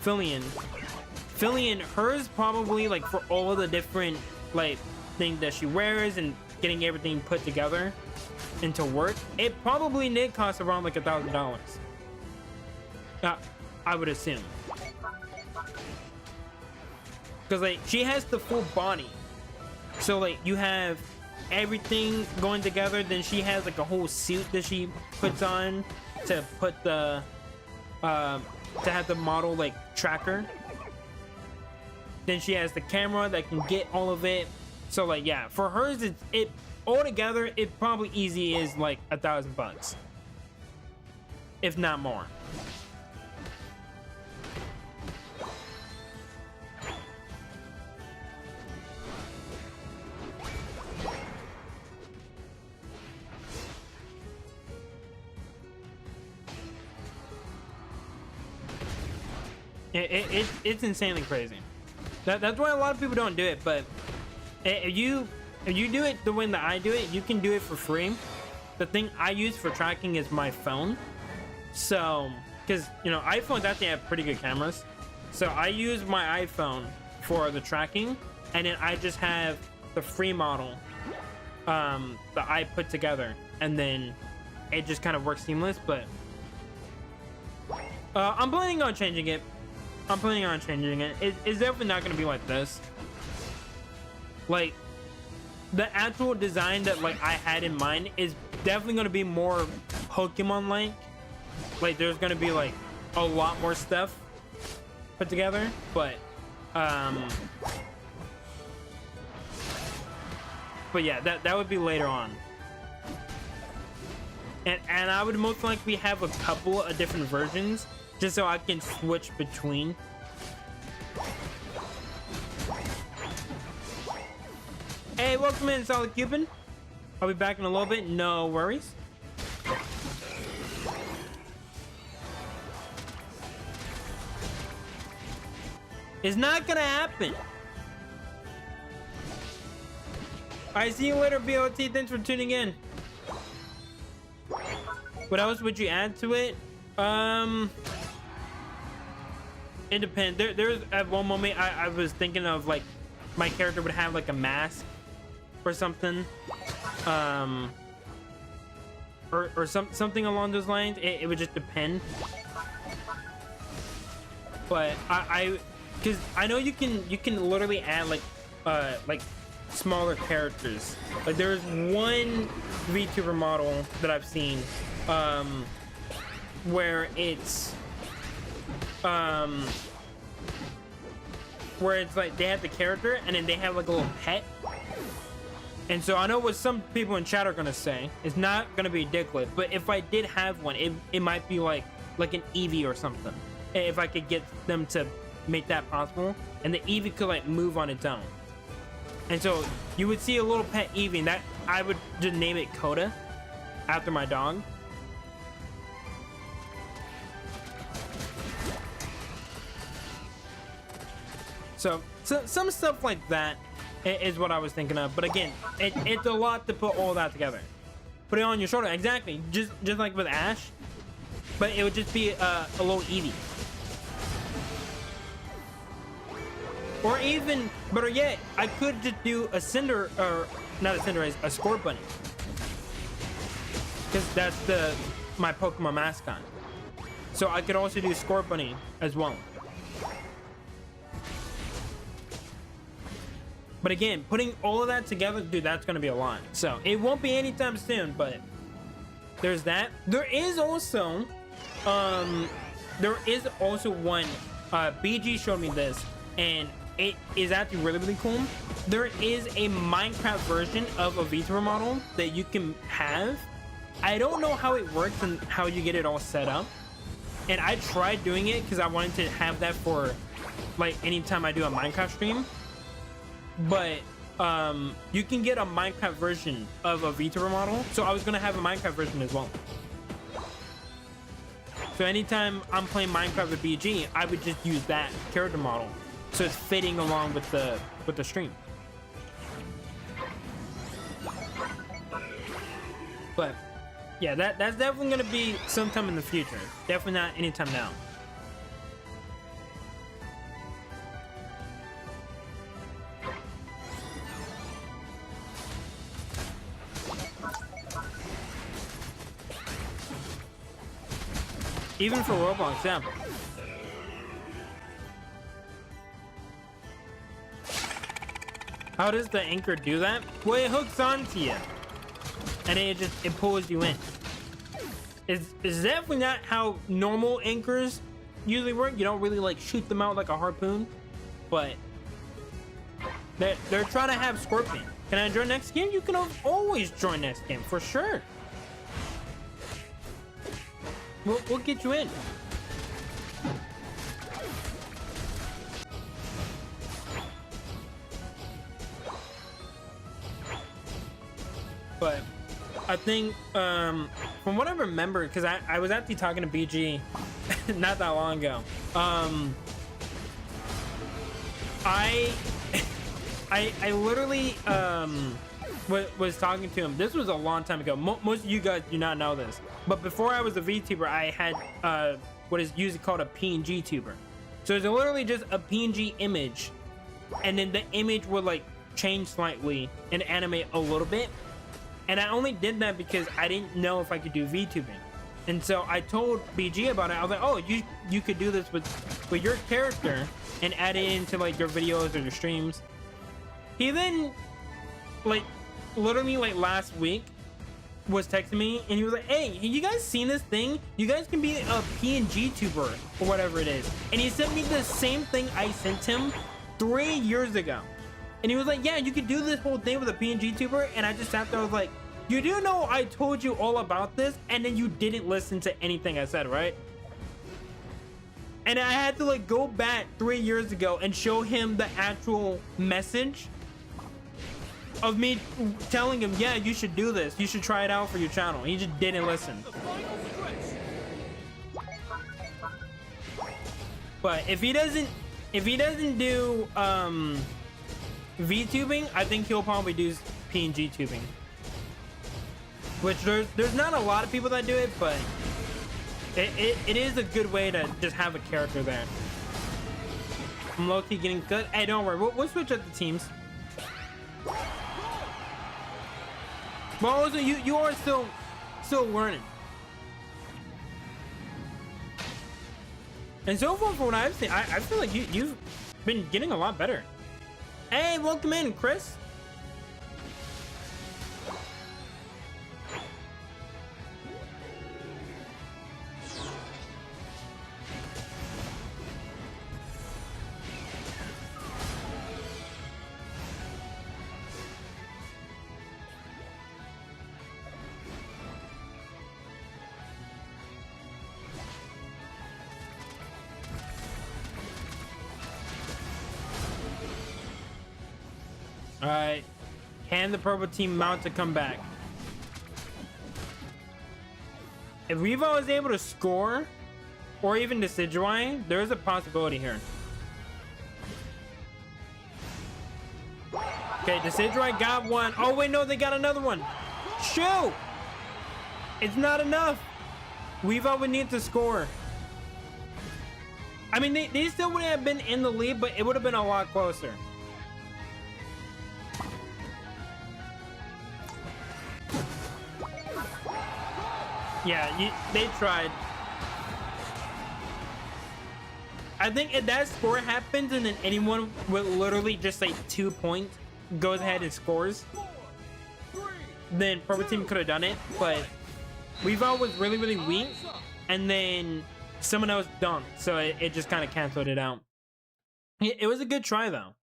Fillion, hers probably, like, for all of the different like things that she wears and getting everything put together into work, it probably did cost around like $1,000. I would assume, because like she has the full body, so like you have everything going together. Then she has like a whole suit that she puts on to put the to have the model like tracker. Then she has the camera that can get all of it. So like, yeah, for hers, it all together, it probably easy is like $1,000, if not more. It's insanely crazy. That's why a lot of people don't do it. But if you do it the way that I do it, you can do it for free. The thing I use for tracking is my phone. So, because you know, iPhones actually have pretty good cameras. So I use my iPhone for the tracking, and then I just have the free model that I put together, and then it just kind of works seamless. But I'm planning on changing it. It's definitely not going to be like this. Like, the actual design that like I had in mind is definitely going to be more Pokemon like there's going to be like a lot more stuff put together, but yeah, that would be later on. And I would most likely have a couple of different versions just so I can switch between. Hey, welcome in, Solid Cupid. I'll be back in a little bit. No worries. It's not gonna happen. I see you later, BOT. Thanks for tuning in. What else would you add to it? It depends. There's at one moment I was thinking of like my character would have like a mask or something, or something along those lines. It would just depend. But because I know you can literally add like smaller characters. Like there's one VTuber model that I've seen where it's like they have the character and then they have like a little pet. And so I know what some people in chat are gonna say. It's not gonna be Dicklet, but if I did have one, it might be like an Eevee or something. If I could get them to make that possible, and the Eevee could like move on its own. And so you would see a little pet Eevee, and that I would just name it Coda after my dog. So some stuff like that is what I was thinking of. But again, it's a lot to put all that together. Put it on your shoulder, exactly. Just like with Ash, but it would just be a little Eevee. Or even better yet, I could just do a Cinder, or not a Cinderace, a Squirt Bunny, because that's my Pokemon mascot. So I could also do Squirt Bunny as well. But again, putting all of that together, dude, that's gonna be a lot. So it won't be anytime soon, but there's that. There is also one. BG showed me this, and it is actually really cool. There is a Minecraft version of a VTuber model that you can have. I don't know how it works and how you get it all set up. And I tried doing it because I wanted to have that for like anytime I do a Minecraft stream. But you can get a Minecraft version of a VTuber model. So I was gonna have a Minecraft version as well. So anytime I'm playing Minecraft with BG, I would just use that character model, so it's fitting along with the stream. But yeah, that's definitely gonna be sometime in the future. Definitely not anytime now. Even for Roblox, yeah. How does the anchor do that? Well, it hooks onto you, and then it pulls you in. It's definitely not how normal anchors usually work. You don't really like shoot them out like a harpoon, but they're trying to have Scorpion. Can I join next game? You can always join next game for sure. We'll get you in. But I think from what I remember, because I was actually talking to BG not that long ago. I literally was talking to him. This was a long time ago. Most of you guys do not know this, but before I was a VTuber, I had what is usually called a PNG tuber. So it's literally just a PNG image, and then the image would like change slightly and animate a little bit. And I only did that because I didn't know if I could do VTubing. And so I told BG about it. I was like, oh, you could do this with your character and add it into like your videos or your streams. He then like literally like last week was texting me and he was like, hey, you guys seen this thing? You guys can be a PNG tuber or whatever it is. And he sent me the same thing I sent him 3 years ago. And he was like, yeah, you could do this whole thing with a PNG tuber. And I just sat there, I was like, you do know I told you all about this and then you didn't listen to anything I said, right? And I had to like go back 3 years ago and show him the actual message of me telling him, yeah, you should do this. You should try it out for your channel. He just didn't listen. But if he doesn't do VTubing, I think he'll probably do PNG tubing. Which there's not a lot of people that do it, but it is a good way to just have a character there. I'm low-key getting good. Hey, don't worry. We'll switch up the teams. But also, you are still learning. And so far, from what I've seen, I feel like you've been getting a lot better. Hey, welcome in, Chris. All right, can the purple team mount to come back? If Revo is able to score or even Decidueye, there is a possibility here. Okay, Decidueye got one. Oh wait, no, they got another one. Shoot! It's not enough. Revo would need to score. I mean, they still wouldn't have been in the lead, but it would have been a lot closer. Yeah, they tried. I think if that score happens and then anyone with literally just like 2 points goes ahead and scores, then purple team could have done it. But Weavile was really weak, and then someone else dunked, so it just kind of canceled it out. It was a good try though.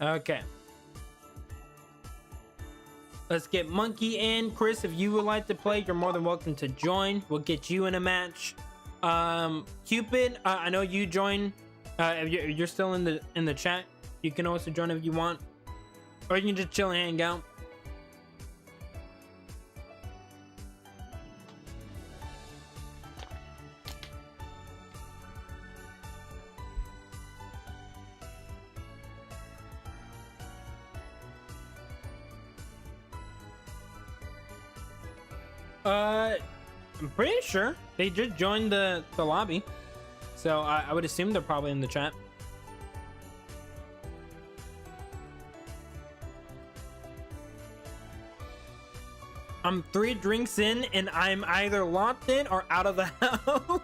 Okay. Let's get Monkey in. Chris, if you would like to play, you're more than welcome to join. We'll get you in a match. Cupid, I know you join. If you're still in the chat, you can also join if you want, or you can just chill and hang out. I'm pretty sure they just joined the lobby, so I would assume they're probably in the chat. I'm 3 drinks in and I'm either locked in or out of the house.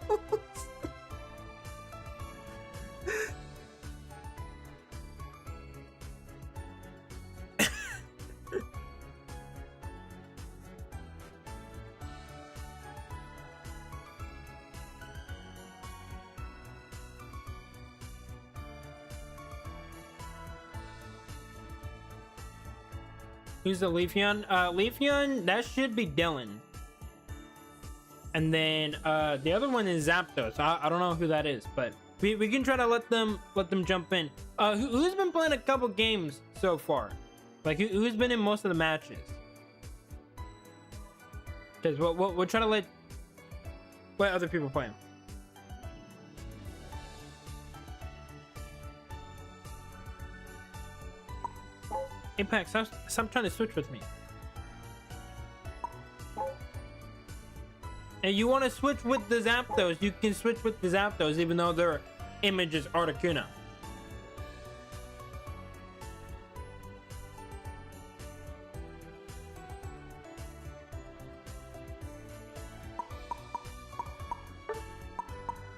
Who's the Leafeon? Leafeon, that should be Dylan. And then the other one is Zapdos. I don't know who that is, but we can try to let them jump in. Who's been playing a couple games so far? Like who's been in most of the matches? Because we'll try to let other people play. Impact, stop trying to switch with me. And you want to switch with the Zapdos, you can switch with the Zapdos even though their image is Articuno.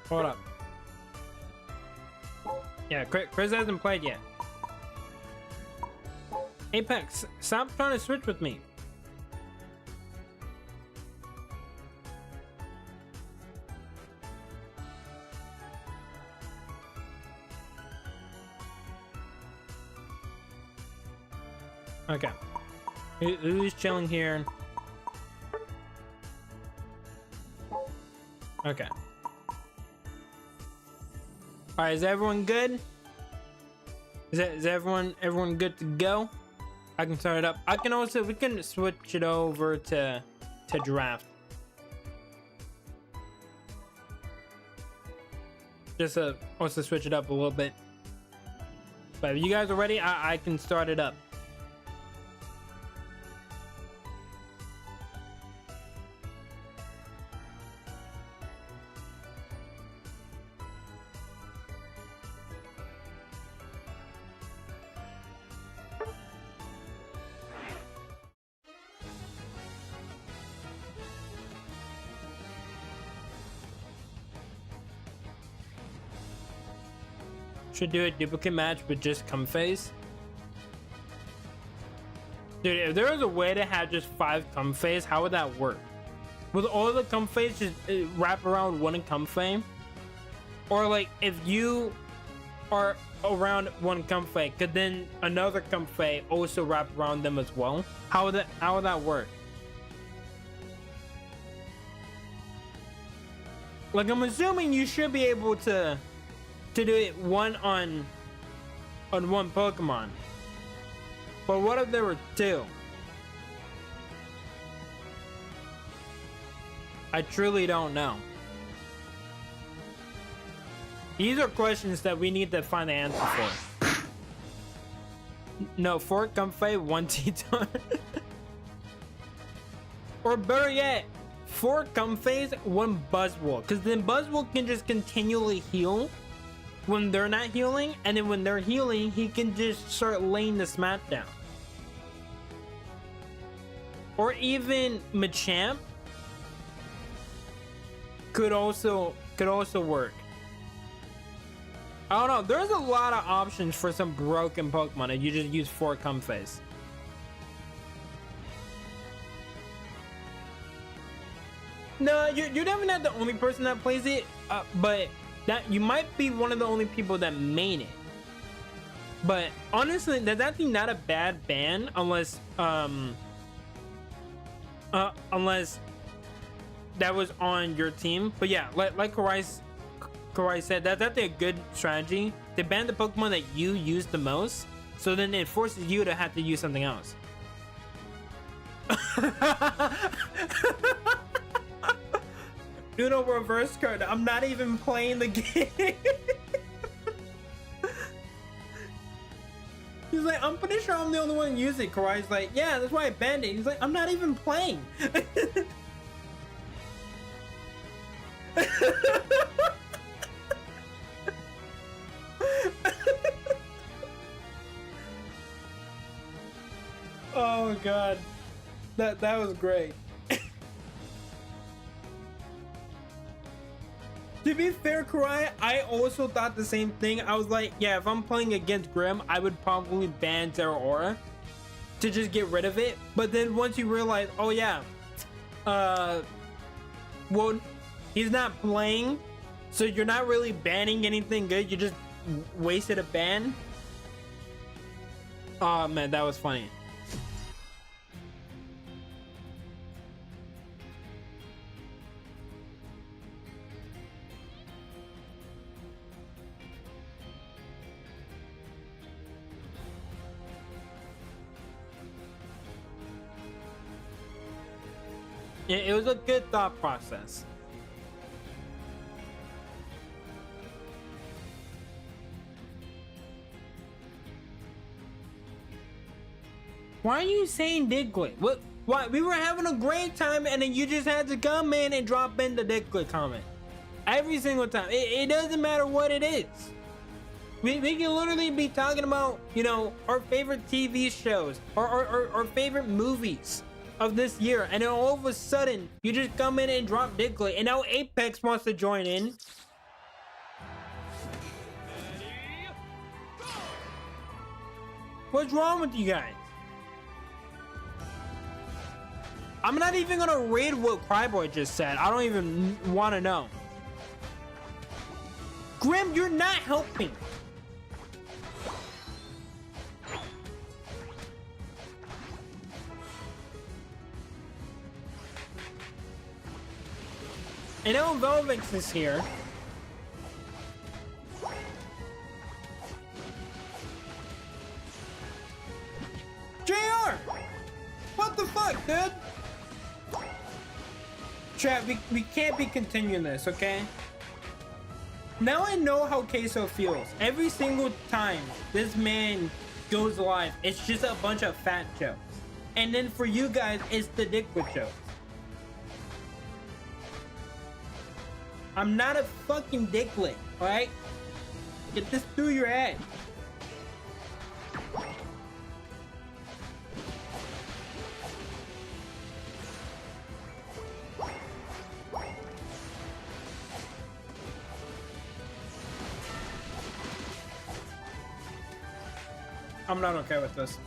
Hold up. Yeah, Chris hasn't played yet. Apex, stop trying to switch with me. Okay. Who's chilling here? Okay. Alright, is everyone good? Is everyone good to go? I can start it up. I can also, we can switch it over to draft. Just also switch it up a little bit. But if you guys are ready, I can start it up. Should do a duplicate match with just cum phase. Dude, if there was a way to have just 5 cum phase, how would that work? Would all the cum phase just wrap around one cum phase? Or like if you are around one cum phase, could then another cum phase also wrap around them as well? How would that work? Like I'm assuming you should be able to do it one on one Pokemon. But what if there were 2? I truly don't know. These are questions that we need to find the answer for. No, 4 Comfey, 1 Teton. Or better yet, 4 Comfeys, 1 Buzzwole. Because then Buzzwole can just continually heal when they're not healing, and then when they're healing, he can just start laying the smackdown. Or even Machamp could also work. I don't know. There's a lot of options for some broken Pokemon if you just use 4 Comfeys. No, you're definitely not the only person that plays it, but that you might be one of the only people that made it. But honestly, that's actually not a bad ban unless unless that was on your team. But yeah, like Karai said, that's actually a good strategy. They ban the Pokemon that you use the most, so then it forces you to have to use something else. Uno reverse card. I'm not even playing the game. He's like, I'm pretty sure I'm the only one using it. Karai's like, yeah, that's why I banned it. He's like, I'm not even playing. Oh god, that was great. To be fair, Karai, I also thought the same thing. I was like, yeah, if I'm playing against Grim, I would probably ban Zeraora to just get rid of it. But then once you realize, oh yeah, well, he's not playing, so you're not really banning anything good. You just wasted a ban. Oh man, that was funny. It was a good thought process. Why are you saying Diglett? What? Why? We were having a great time and then you just had to come in and drop in the Diglett comment. Every single time. It doesn't matter what it is. We can literally be talking about, you know, our favorite TV shows or our favorite movies of this year, and then all of a sudden you just come in and drop Diglett, and now Apex wants to join in. What's wrong with you guys? I'm not even gonna read what Cryboy just said. I don't even want to know. Grim, you're not helping. I know Velvix is here. JR! What the fuck, dude? Chat, we can't be continuing this, okay? Now I know how Queso feels. Every single time this man goes live, it's just a bunch of fat jokes. And then for you guys, it's the dickwood jokes. I'm not a fucking dicklet, alright? Get this through your head. I'm not okay with this.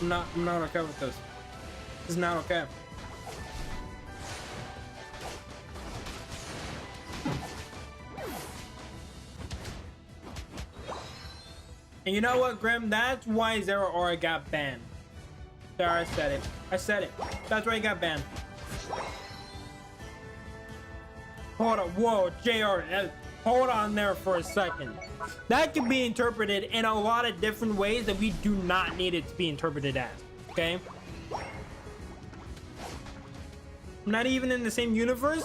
I'm not okay with this. This is not okay. And you know what, Grim? That's why Zero Aura got banned. There, I said it. I said it. That's why he got banned. Hold on. Whoa, JR. Hold on there for a second. That can be interpreted in a lot of different ways that we do not need it to be interpreted as. Okay? I'm not even in the same universe.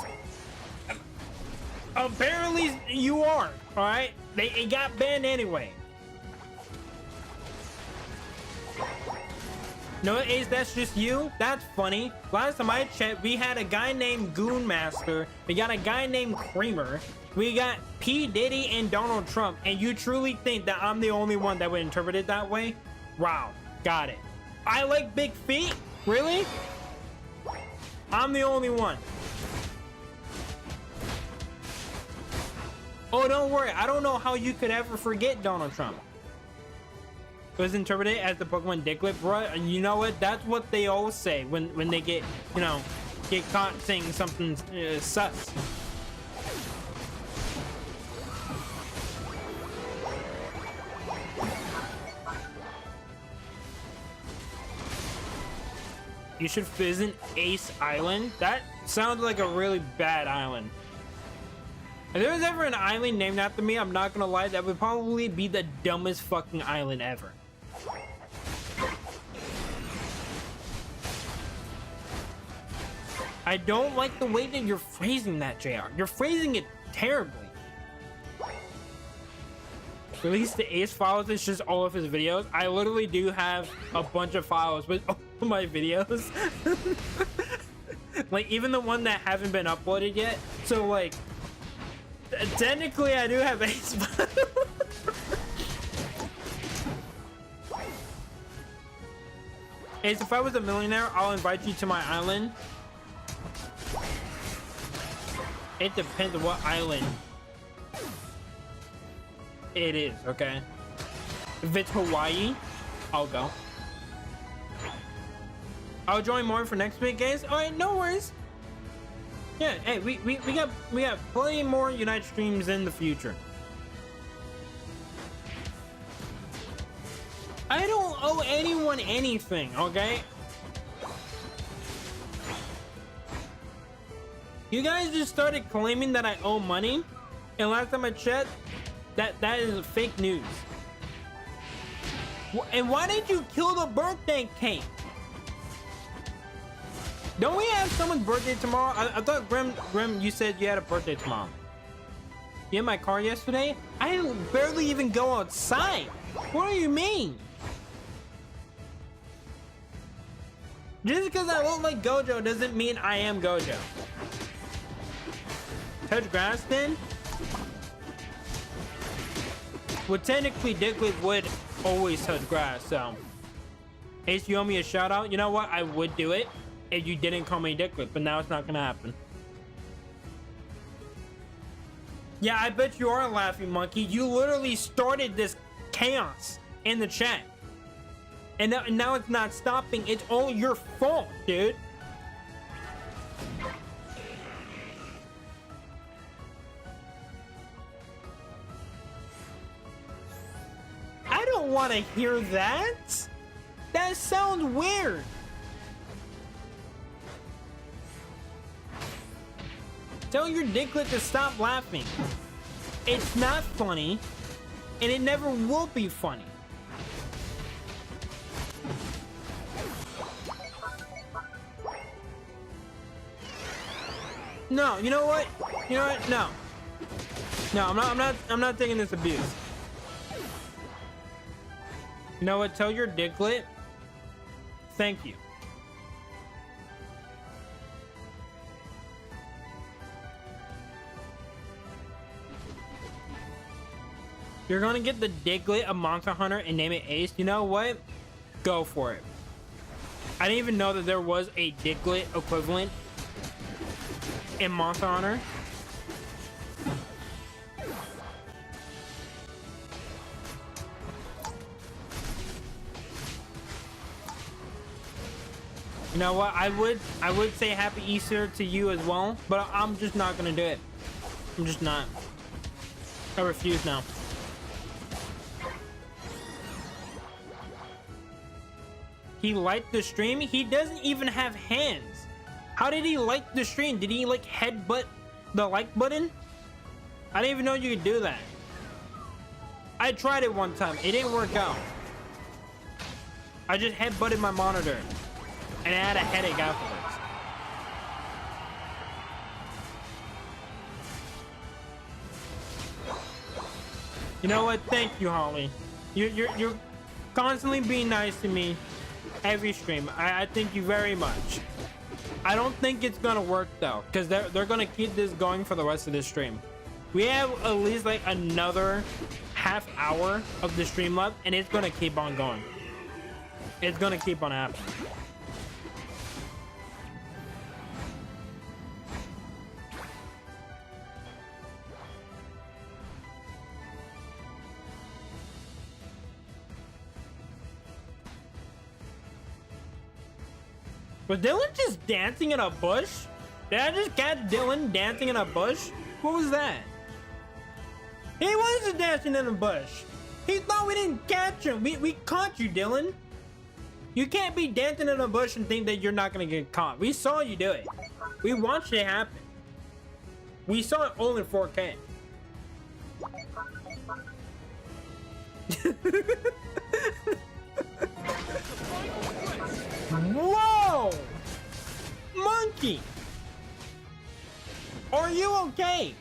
Apparently you are. Alright? It got banned anyway. No, Ace, that's just you? That's funny. Last time I checked, we had a guy named Goon Master. We got a guy named Creamer. We got P. Diddy and Donald Trump. And you truly think that I'm the only one that would interpret it that way? Wow. Got it. I like big feet? Really? I'm the only one. Oh, don't worry. I don't know how you could ever forget Donald Trump. It was interpreted as the Pokemon Dicklet, bro. You know what? That's what they always say when they get, you know, get caught saying something sus. You should visit Ace Island. That sounds like a really bad island. If there was ever an island named after me, I'm not gonna lie, that would probably be the dumbest fucking island ever. I don't like the way that you're phrasing that, JR. You're phrasing it terribly. Release the Ace files. It's just all of his videos. I literally do have a bunch of files with all of my videos. Like, even the one that haven't been uploaded yet. So, like, technically, I do have Ace files. Ace, if I was a millionaire, I'll invite you to my island. It depends on what island it is, okay? If it's Hawaii, I'll go. I'll join more for next week, guys. All right, no worries. Yeah, hey, we got plenty more Unite streams in the future. I don't owe anyone anything, okay? You guys just started claiming that I owe money, and last time I checked, that is fake news. And why did you kill the birthday cake? Don't we have someone's birthday tomorrow? I thought Grim, you said you had a birthday tomorrow. You in my car yesterday? I barely even go outside. What do you mean? Just because I look like Gojo doesn't mean I am Gojo. Touch grass then? Well, technically Dicklet would always touch grass, so. Ace, you owe me a shout out. You know what? I would do it if you didn't call me Dicklet, but now it's not gonna happen. Yeah, I bet you are a laughing monkey. You literally started this chaos in the chat. And now it's not stopping. It's all your fault, dude. I don't want to hear that. That sounds weird. Tell your dicklet to stop laughing. It's not funny, and it never will be funny. No, you know what? You know what? No. No, I'm not taking this abuse. You know what? Tell your dicklet. Thank you. You're gonna get the dicklet of Monster Hunter and name it Ace. You know what? Go for it. I didn't even know that there was a dicklet equivalent in Monster Hunter. You know what? I would say Happy Easter to you as well, but I'm just not gonna do it. I'm just not. I refuse now. He liked the stream? He doesn't even have hands. How did he like the stream? Did he like headbutt the like button? I didn't even know you could do that. I tried it one time. It didn't work out. I just headbutted my monitor. And I had a headache afterwards. You know what? Thank you, Holly. You're constantly being nice to me every stream. I thank you very much. I don't think it's gonna work though, because they're gonna keep this going for the rest of this stream. We have at least like another half hour of the stream left, and it's gonna keep on going. It's gonna keep on happening. Was Dylan just dancing in a bush? Did I just catch Dylan dancing in a bush? What was that? He was just dancing in a bush. He thought we didn't catch him. We caught you, Dylan. You can't be dancing in a bush and think that you're not gonna get caught. We saw you do it. We watched it happen. We saw it all in 4K. Whoa! Monkey! Are you okay?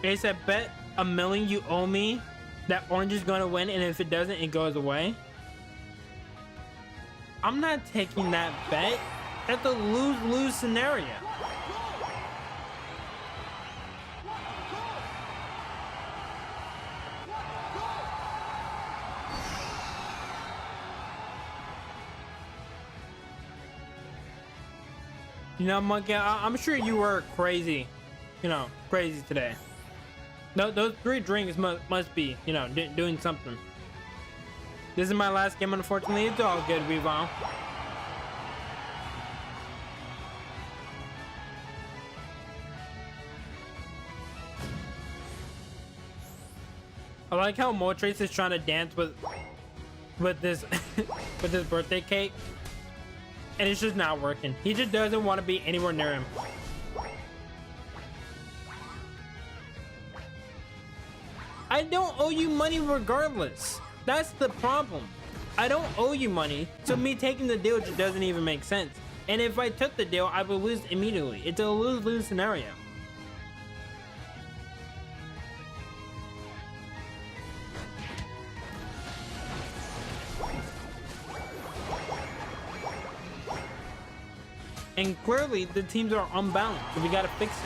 Ace, I bet $1 million you owe me that orange is gonna win, and if it doesn't, it goes away. I'm not taking that bet. That's a lose-lose scenario. You know, Monkey, I'm sure you were crazy, you know, crazy today. No, those 3 drinks must be, you know, doing something. This is my last game, unfortunately. It's all good, Revo. I like how Motrace is trying to dance with this with this birthday cake, and it's just not working. He just doesn't want to be anywhere near him. I don't owe you money regardless. That's the problem. I don't owe you money, so me taking the deal just doesn't even make sense. And if I took the deal, I would lose immediately. It's a lose-lose scenario. And clearly, the teams are unbalanced, so we gotta fix it.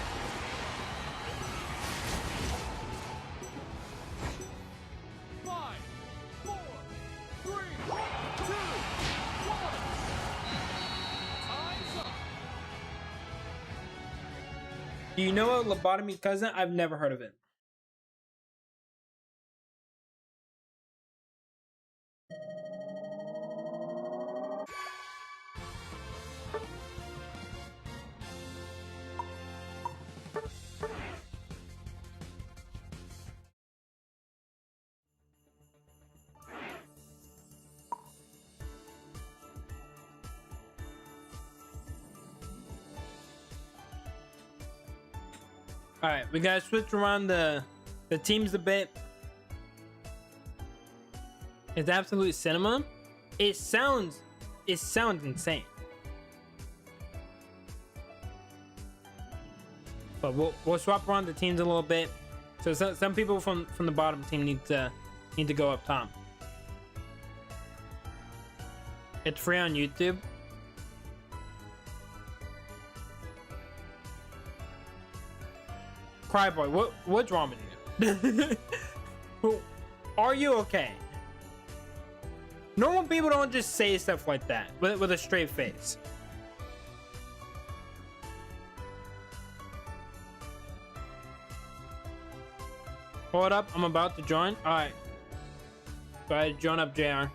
Do you know a lobotomy cousin? I've never heard of it. All right, we gotta switch around the teams a bit. It's absolute cinema. It sounds insane. But we'll swap around the teams a little bit. So some people from the bottom team need to go up top. It's free on YouTube. Cryboy, what's wrong with you? Are you okay? Normal people don't just say stuff like that with a straight face. Hold up, I'm about to join. All right, go ahead, join up, JR.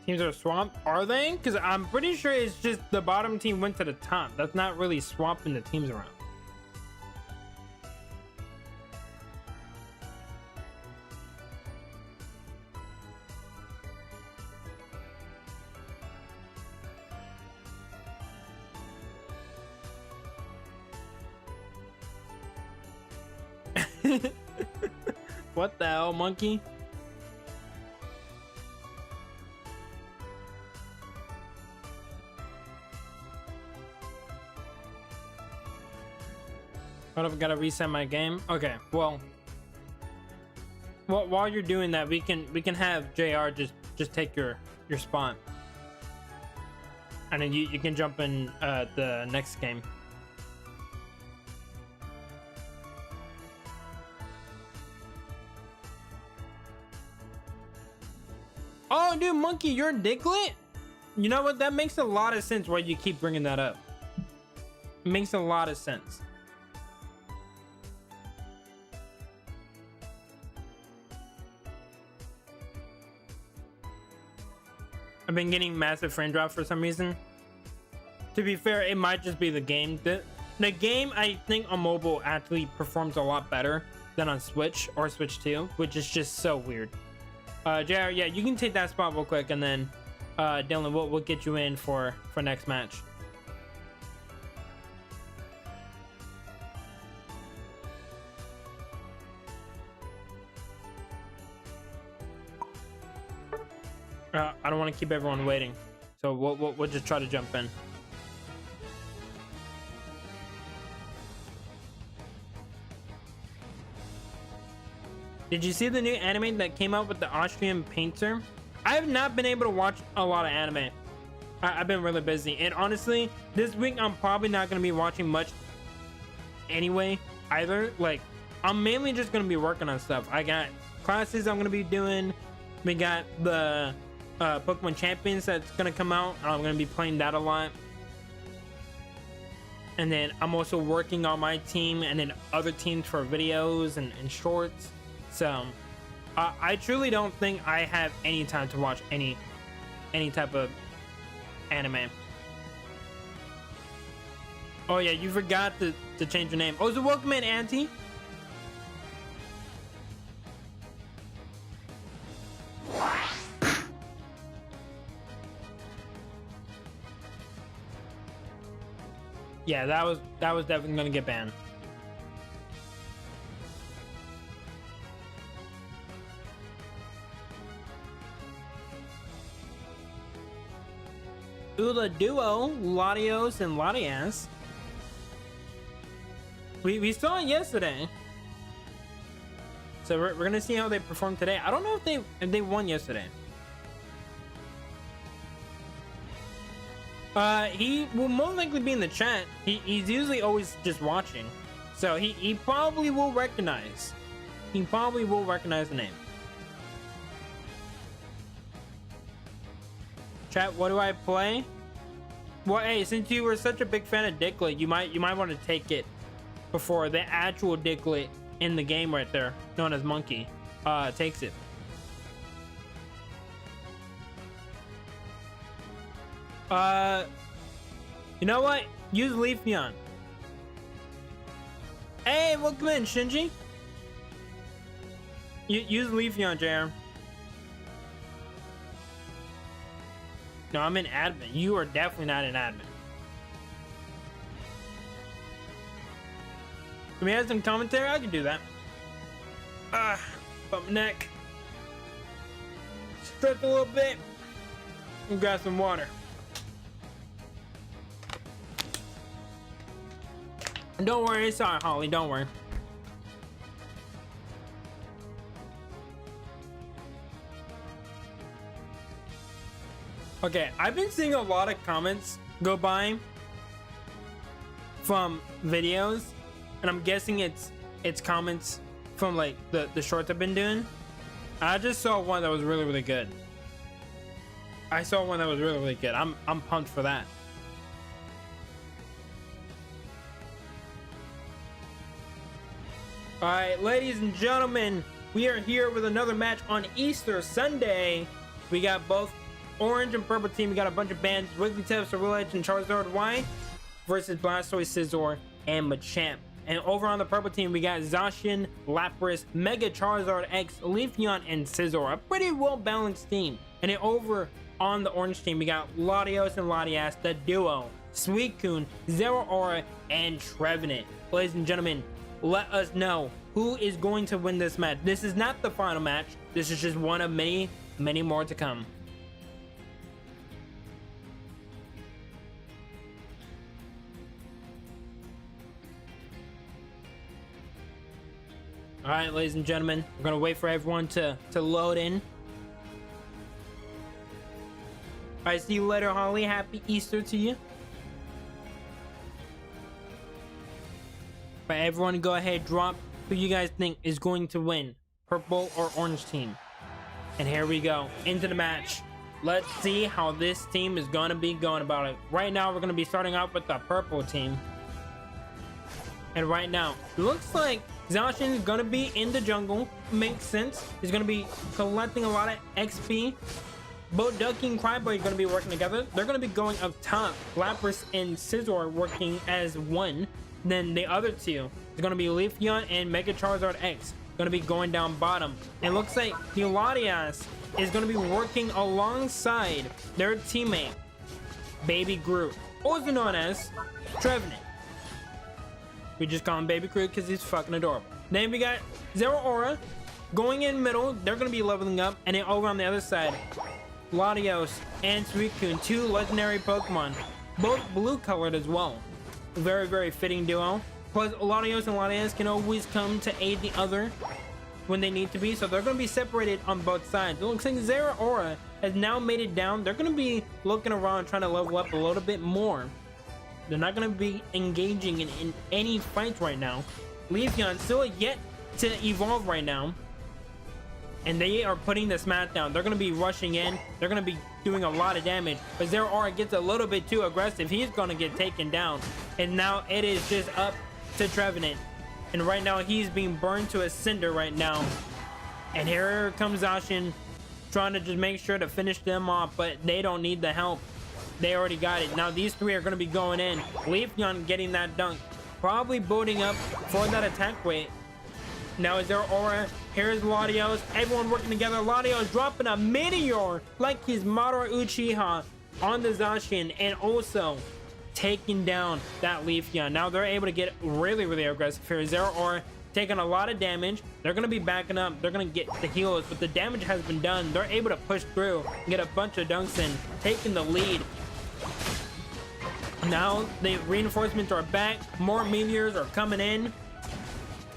Teams are swamped, are they? Because I'm pretty sure it's just the bottom team went to the top. That's not really swapping the teams around. What the hell, monkey? What if I gotta reset my game? Okay, well, while you're doing that, we can have JR just take your spot, and then you can jump in the next game. Oh, dude, monkey, you're a Diglett? You know what? That makes a lot of sense why you keep bringing that up. It makes a lot of sense. I've been getting massive frame drops for some reason. To be fair, it might just be the game. The game, I think, on mobile actually performs a lot better than on Switch or Switch 2, which is just so weird. JR, yeah, you can take that spot real quick, and then Dylan, we'll get you in for next match. I don't want to keep everyone waiting, so we'll just try to jump in. Did you see the new anime that came out with the Austrian painter? I have not been able to watch a lot of anime. I've been really busy, and honestly, this week I'm probably not going to be watching much anyway either. Like, I'm mainly just going to be working on stuff. I got classes I'm going to be doing. We got the Pokemon Champions that's going to come out. I'm going to be playing that a lot. And then I'm also working on my team and then other teams for videos and shorts. So I truly don't think I have any time to watch any type of anime. Oh yeah, you forgot to change your name. Oh, so welcome in, Auntie. Yeah, that was definitely gonna get banned. Ula duo, Latios and Latias. We saw it yesterday. So we're gonna see how they perform today. I don't know if they won yesterday. He will most likely be in the chat. He's usually always just watching. So he probably will recognize. He probably will recognize the name. Chat, what do I play? Well, hey, since you were such a big fan of Diglett, you might want to take it before the actual Diglett in the game right there, known as Monkey, takes it. You know what? Use Leafeon. Hey, welcome in, Shinji. Use Leafeon, JR. No, I'm in admin. You are definitely not in admin. Can we have some commentary? I can do that. Bump my neck. Stretch a little bit. And grab some water. Don't worry, it's alright, Holly. Don't worry. Okay, I've been seeing a lot of comments go by from videos, and I'm guessing it's comments from like the shorts I've been doing. I just saw one that was really good. I saw one that was really good. I'm pumped for that. All right, ladies and gentlemen, we are here with another match on Easter Sunday. We got both orange and purple team. We got a bunch of bands: Wigglytuff, Ceruledge, and Charizard Y versus Blastoise, Scizor, and Machamp. And over on the purple team, we got Zacian, Lapras, Mega Charizard X, Leafeon, and Scizor. A pretty well-balanced team. And then over on the orange team, we got Latios and Latias, the duo, Suicune, Zeraora, and Trevenant. Ladies and gentlemen, let us know who is going to win this match. This is not the final match. This is just one of many more to come. All right, ladies and gentlemen, we're gonna wait for everyone to load in. All right, see you later, Holly. Happy Easter to you. But everyone, go ahead, drop who you guys think is going to win, purple or orange team. And here we go into the match. Let's see how this team is gonna be going about it. Right now, we're gonna be starting off with the purple team. And right now, it looks like Zacian is gonna be in the jungle. Makes sense. He's gonna be collecting a lot of XP. Both Ducky and Cryboy are gonna be working together. They're gonna be going up top. Lapras and Scizor working as one. Then the other two is gonna be Leafeon and Mega Charizard X gonna be going down bottom. It looks like the Latias is gonna be working alongside their teammate Baby Groot, also known as Trevenant. We just call him Baby Groot because he's fucking adorable. Then we got Zeraora going in middle. They're going to be leveling up. And then over on the other side, Latios and Suicune, two legendary Pokemon. Both blue colored as well. Very fitting duo. Plus, Latios and Latias can always come to aid the other when they need to be. So they're going to be separated on both sides. It looks like Zeraora has now made it down. They're going to be looking around trying to level up a little bit more. They're not going to be engaging in any fights right now. Leafeon still yet to evolve right now. And they are putting the smash down. They're going to be rushing in. They're going to be doing a lot of damage. But Zeraora gets a little bit too aggressive. He's going to get taken down. And now it is just up to Trevenant. And right now he's being burned to a cinder right now. And here comes Zacian trying to just make sure to finish them off. But they don't need the help. They already got it. Now these three are going to be going in. Leafeon getting that dunk. Probably building up for that attack weight. Now is there Aura? Here's Latios. Everyone working together. Latios dropping a meteor like he's Madara Uchiha on the Zacian. And also taking down that Leafeon. Now they're able to get really aggressive here. Zeraora taking a lot of damage. They're going to be backing up. They're going to get the heals, but the damage has been done. They're able to push through and get a bunch of dunks in, taking the lead. Now the reinforcements are back. More meteors are coming in.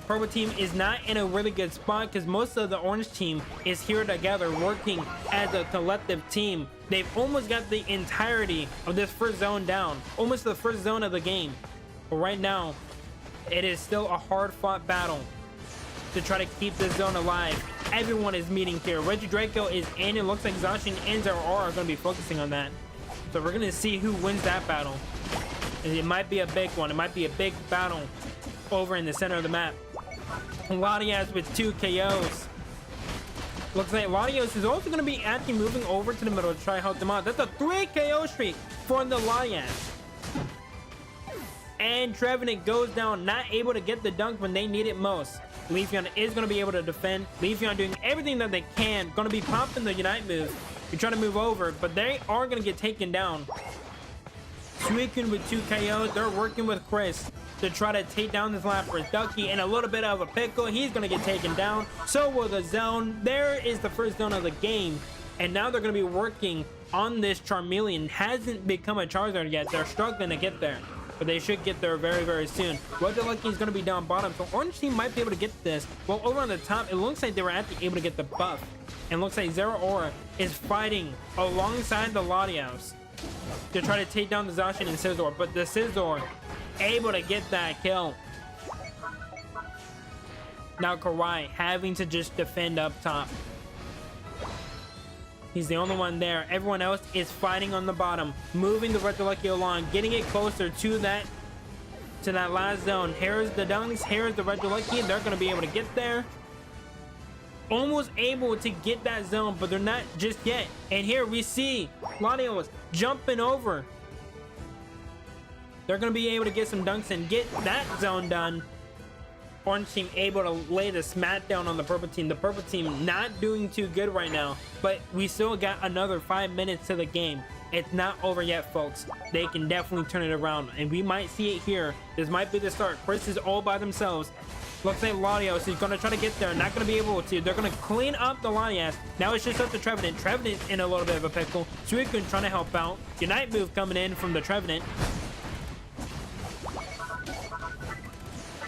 Purple team is not in a really good spot because most of the orange team is here together working as a collective team. They've almost got the entirety of this first zone down, almost the first zone of the game. But right now, it is still a hard-fought battle to try to keep this zone alive. Everyone is meeting here. Reggie Draco is in. It looks like Zacian and Zero are going to be focusing on that. So we're going to see who wins that battle. It might be a big one. It might be a big battle over in the center of the map. Latias with 2 KOs. Looks like Latios is also going to be actually moving over to the middle to try to help them out. That's a 3 KO streak for the Latias. And Trevenant goes down, not able to get the dunk when they need it most. Leafeon is going to be able to defend. Leafeon doing everything that they can. Going to be popping the Unite move. You're trying to move over, but they are going to get taken down. Suicune with 2 KOs. They're working with Chris to try to take down this Lapras. Ducky in a little bit of a pickle. He's going to get taken down. So will the zone. There is the first zone of the game. And now they're going to be working on this Charmeleon. Hasn't become a Charizard yet. They're struggling to get there. But they should get there very, very soon. Roger Lucky is going to be down bottom. So Orange Team might be able to get this. Well, over on the top, it looks like they were actually able to get the buff. And looks like Zero Aura is fighting alongside the Latios to try to take down the Zacian and Scizor. But the Scizor able to get that kill. Now Karai having to just defend up top. He's the only one there. Everyone else is fighting on the bottom, moving the Regieleki along, getting it closer to that last zone. Here's the Dunks, here's the Regieleki. They're going to be able to get there. Almost able to get that zone, but they're not just yet. And here we see Latios jumping over. They're going to be able to get some dunks and get that zone done. Orange team able to lay the smackdown on the purple team. The purple team not doing too good right now, but we still got another 5 minutes to the game. It's not over yet, folks. They can definitely turn it around, and we might see it here. This might be the start. Chris is all by themselves. Looks like Latios is going to try to get there. Not going to be able to. They're going to clean up the Latias. Now it's just up to Trevenant. Trevenant's in a little bit of a pickle. Suicune trying to help out. Unite move coming in from the Trevenant.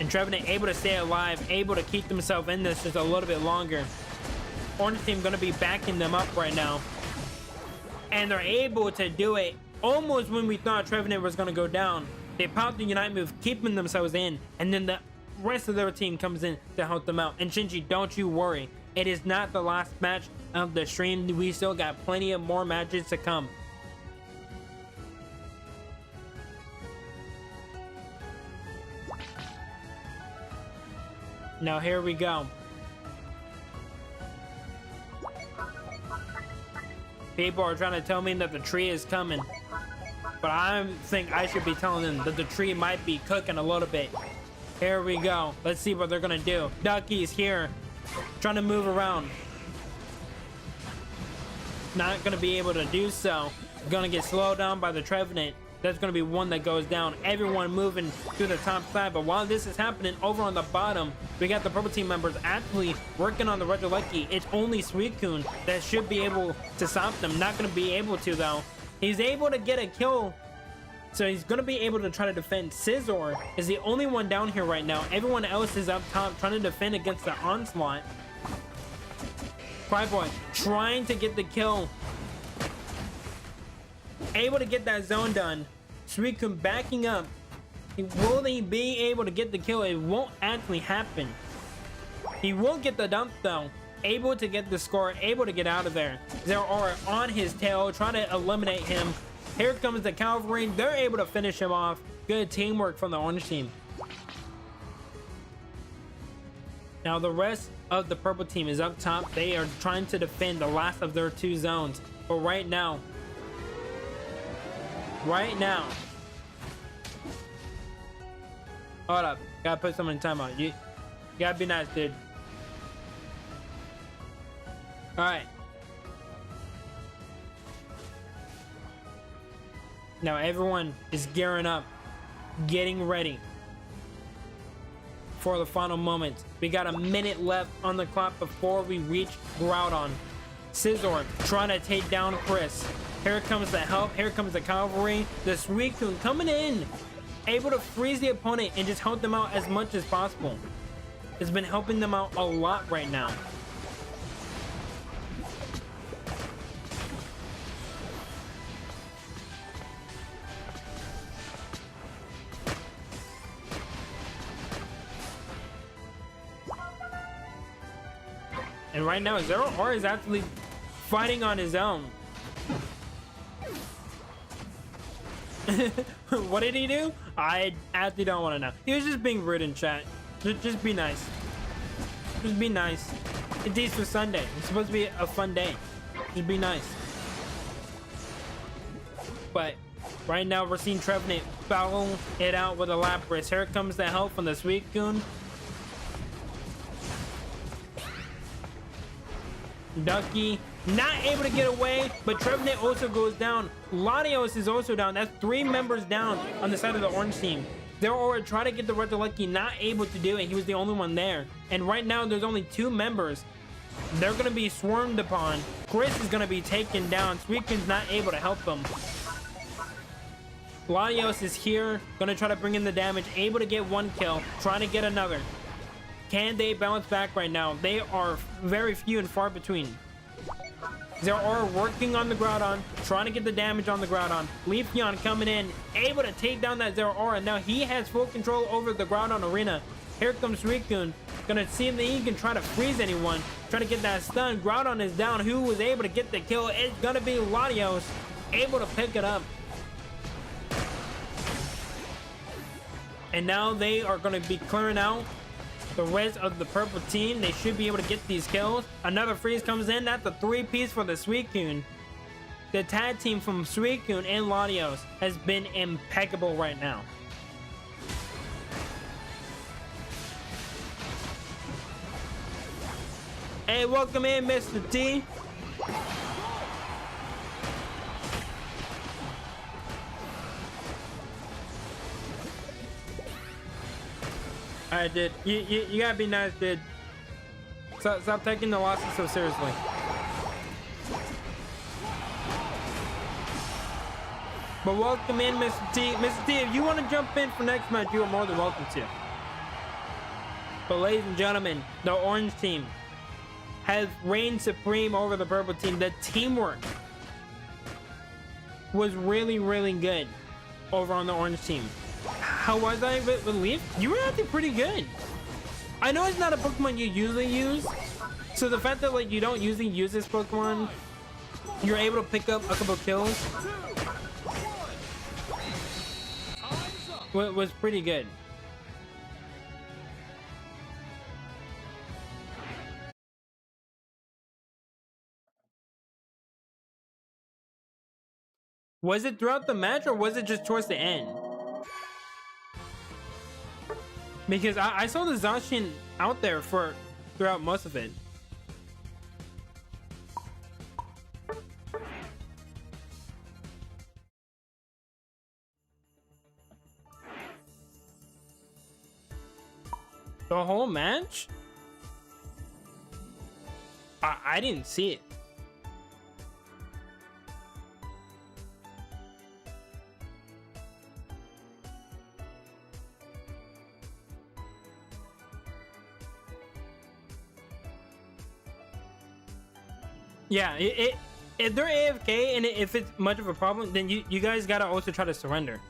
And Trevenant able to stay alive, able to keep themselves in this just a little bit longer. Orange team going to be backing them up right now. And they're able to do it almost when we thought Trevenant was going to go down. They popped the Unite move, keeping themselves in. And then the rest of their team comes in to help them out. And Shinji, don't you worry. It is not the last match of the stream. We still got plenty of more matches to come. Now here we go. People are trying to tell me that the tree is coming, but I think I should be telling them that the tree might be cooking a little bit. Here we go. Let's see what they're gonna do. Ducky's here, trying to move around. Not gonna be able to do so. Gonna get slowed down by the Trevenant. That's going to be one that goes down. Everyone moving to the top side. But while this is happening, over on the bottom, we got the purple team members actually working on the Regieleki. It's only Suicune that should be able to stop them. Not going to be able to, though. He's able to get a kill. So he's going to be able to try to defend. Scizor is the only one down here right now. Everyone else is up top trying to defend against the onslaught. Cryboy trying to get the kill. Able to get that zone done. Suicune backing up. Will he be able to get the kill? It won't actually happen. He will get the dump though. Able to get the score. Able to get out of there. Zero Aura on his tail. Trying to eliminate him. Here comes the cavalry. They're able to finish him off. Good teamwork from the orange team. Now the rest of the purple team is up top. They are trying to defend the last of their 2 zones. But right now, hold up, gotta put someone in timeout. You gotta be nice, dude. All right, now everyone is gearing up, getting ready for the final moments. We got a minute left on the clock before we reach Groudon. Scizor trying to take down Chris. Here comes the help. Here comes the cavalry. The Suicune coming in, able to freeze the opponent and just help them out as much as possible. It's been helping them out a lot right now. And right now, Zero R is actually fighting on his own. What did he do? I actually don't want to know. He was just being rude in chat. Just be nice. Just be nice. It's Easter Sunday. It's supposed to be a fun day. Just be nice. But right now, we're seeing Trevenant battle it out with a Lapras. Here comes the help from the Suicune. Ducky not able to get away, but Trevenant also goes down. Latios is also down. That's 3 members down on the side of the orange team. They're trying to get the Red Lucky, not able to do it. He was the only one there. And right now, there's only 2 members. They're going to be swarmed upon. Chris is going to be taken down. Suicune's not able to help them. Latios is here, going to try to bring in the damage. Able to get 1 kill, trying to get another. Can they bounce back right now? They are very few and far between. They are working on the Groudon, trying to get the damage on the Groudon. Leafeon coming in, able to take down that Zero Aura. Now he has full control over the Groudon arena. Here comes Suicune, gonna see if he can try to freeze anyone, trying to get that stun. Groudon is down. Who was able to get the kill? It's gonna be Latios, able to pick it up. And now they are gonna be clearing out the rest of the purple team. They should be able to get these kills. Another freeze comes in. That's a 3-piece for the Suicune. The tag team from Suicune and Latios has been impeccable right now. Hey, welcome in, Mr. T. Alright, dude. You gotta be nice, dude. Stop taking the losses so seriously. But welcome in, Mr. T. Mr. T, if you want to jump in for next match, you are more than welcome to. But ladies and gentlemen, the orange team has reigned supreme over the purple team. The teamwork was really, really good over on the orange team. How was I with Leaf? You were actually pretty good. I know it's not a Pokemon you usually use, so the fact that like you don't usually use this Pokemon, you're able to pick up a couple kills was pretty good. Was it throughout the match or was it just towards the end? Because I saw the Zacian out there for throughout most of it. The whole match? I didn't see it. Yeah, if they're AFK and if it's much of a problem, then you guys gotta also try to surrender.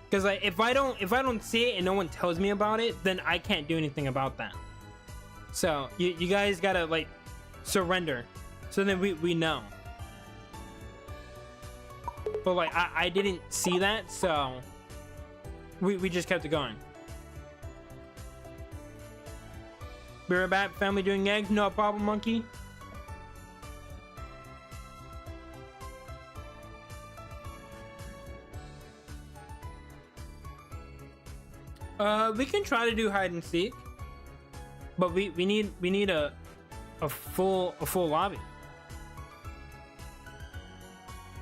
Because like if I don't see it and no one tells me about it, then I can't do anything about that. So you guys gotta like surrender, so then we know. But like I didn't see that, so we just kept it going. Be right back. Family doing eggs, no problem, monkey. We can try to do hide and seek, but we need a full lobby.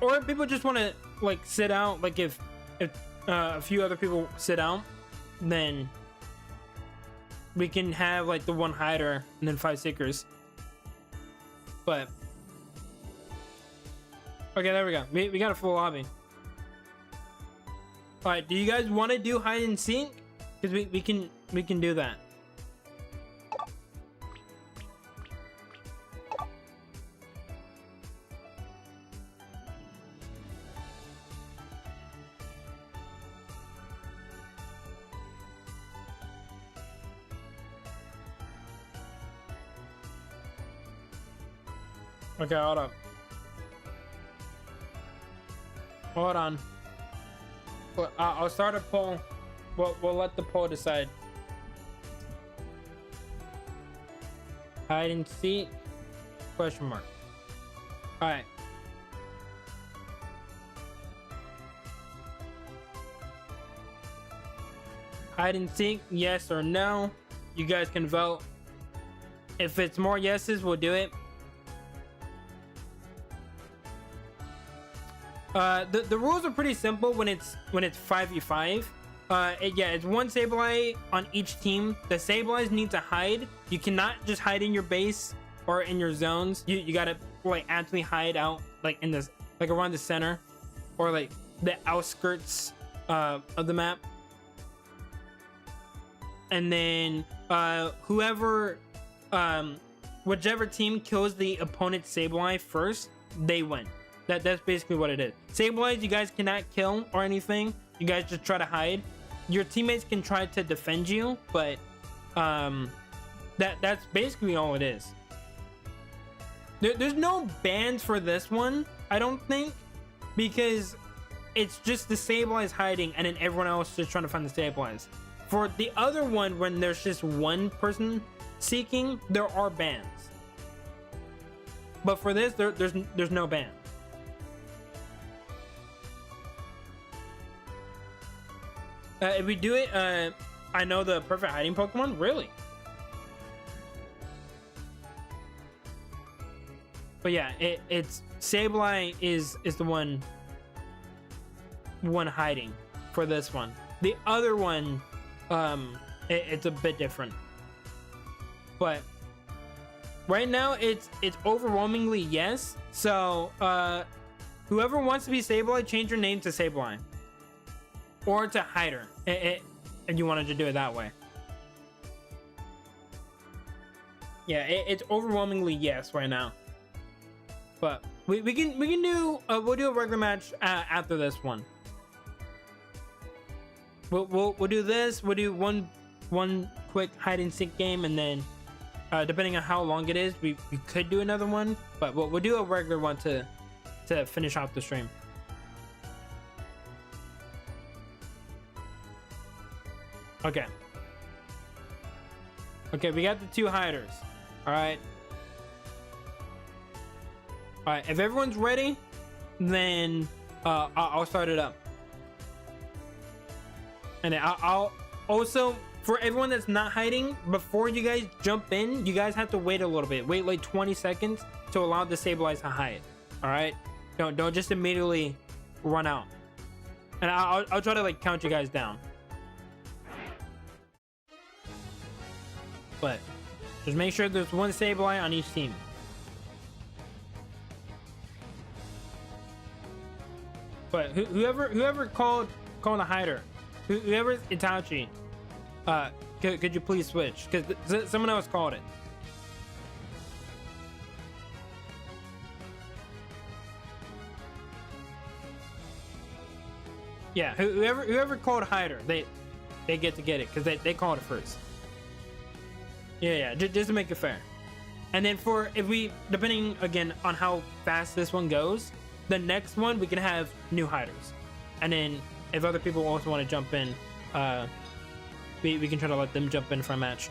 Or if people just want to like sit out, like if a few other people sit out, then we can have like the 1 hider and then 5 seekers. But okay, there we go. We got a full lobby. All right, do you guys want to do hide and seek? Because we can do that. Okay, hold up. Hold on. I'll start a poll. We'll let the poll decide. Hide and seek? Question mark. All right. Hide and seek, yes or no. You guys can vote. If it's more yeses, we'll do it. The rules are pretty simple when it's 5v5. Yeah, it's one Sableye on each team. The Sableyes need to hide. You cannot just hide in your base or in your zones. You gotta like actually hide out like in this, like around the center or like the outskirts of the map. And then whichever team kills the opponent's Sableye first, they win. That's basically what it is. Sableyes, you guys cannot kill or anything. You guys just try to hide. Your teammates can try to defend you, but that's basically all it is. There's no bans for this one, I don't think, because it's just the Sableyes hiding and then everyone else just trying to find the Sableyes. For the other one, when there's just one person seeking, there are bans. But for this, there's no ban. If we do it, I know the perfect hiding Pokemon. Really? But yeah, it's Sableye is the one hiding for this one. The other one, it's a bit different. But right now, it's overwhelmingly yes. So whoever wants to be Sableye, change your name to Sableye. Or to Hider, and you wanted to do it that way. Yeah, it's overwhelmingly yes right now. But we can do we'll do a regular match after this one. We'll do this. We'll do one quick hide and seek game, and then depending on how long it is, we could do another one. But we'll do a regular one to finish off the stream. Okay. Okay, we got the two hiders. All right. All right. If everyone's ready, then I'll start it up. And then I'll also, for everyone that's not hiding, before you guys jump in, you guys have to wait a little bit. Wait like 20 seconds to allow the Sableyes to hide. All right. Don't just immediately run out. And I'll try to like count you guys down. But just make sure there's one Sableye on each team. But whoever called a hider, whoever's Itachi, could you please switch? Because someone else called it. Yeah, whoever called hider, they get to get it because they called it first. Yeah, just to make it fair. And then if we, depending again on how fast this one goes, the next one we can have new hiders. And then if other people also want to jump in, we can try to let them jump in for a match.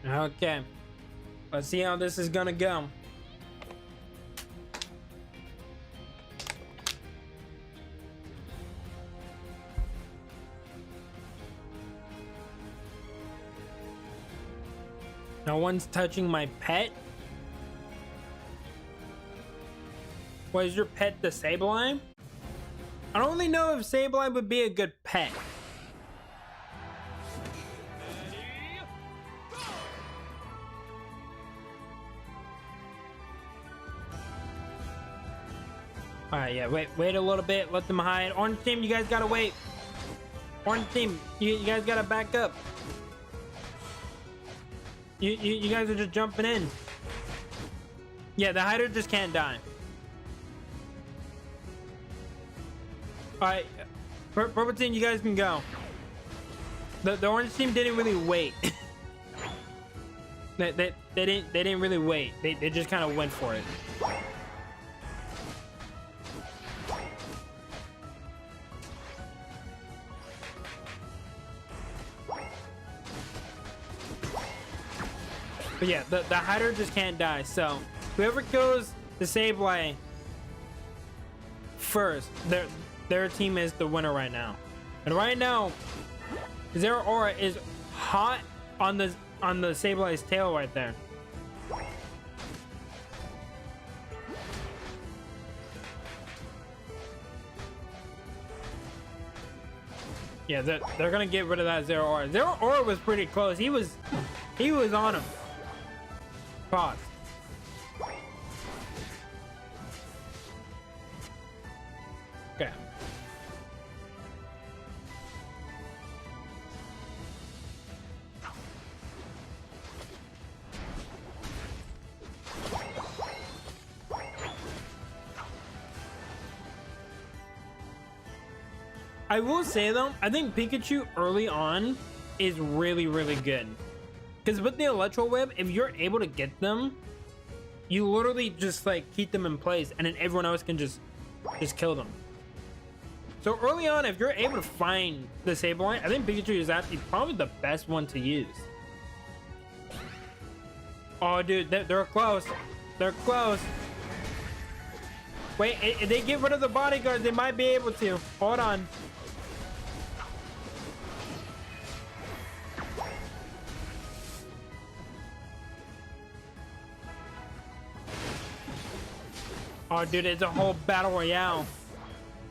Okay. Let's see how this is gonna go. No one's touching my pet. Was your pet the Sableye? I don't really know if Sableye would be a good pet. All right, yeah, wait a little bit. Let them hide. Orange team, you guys gotta wait. Orange team, you guys gotta back up. You guys are just jumping in. Yeah, the hider just can't die. All right, purple team, you guys can go. The orange team didn't really wait. they didn't really wait. They just kind of went for it. But yeah, the hider just can't die. So whoever kills the Sableye first, their team is the winner right now. And right now, Zero Aura is hot on the Sableye's tail right there. Yeah, they're gonna get rid of that Zero Aura. Zero Aura was pretty close. He was on him. Pause. Okay. I will say though, I think Pikachu early on is really, really good. Because with the Electro Web, if you're able to get them, you literally just like keep them in place, and then everyone else can just kill them. So early on, if you're able to find the Sableye, I think Pikachu is actually probably the best one to use. Oh, dude, they're close. They're close. Wait, if they get rid of the bodyguards, they might be able to. Hold on. Oh, dude, it's a whole battle royale.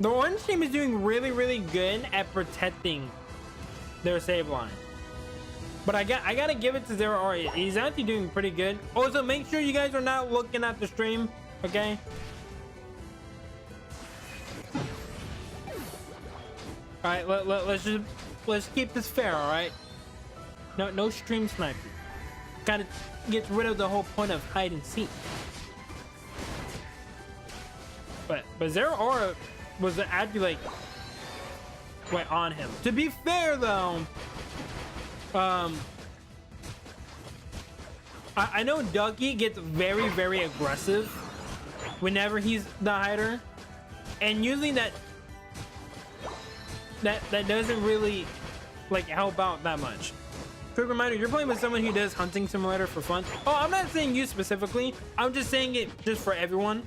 The orange team is doing really, really good at protecting their Sableye. But I gotta give it to Zero Aura. He's actually doing pretty good. Also, make sure you guys are not looking at the stream, okay? All right, let's keep this fair, all right? No stream sniping. Kind of gets rid of the whole point of hide and seek. But Zero Aura was actually like went on him. To be fair though, I know Ducky gets very, very aggressive whenever he's the hider, and usually that doesn't really like help out that much. Quick reminder, you're playing with someone who does Hunting Simulator for fun. Oh, I'm not saying you specifically. I'm just saying it just for everyone.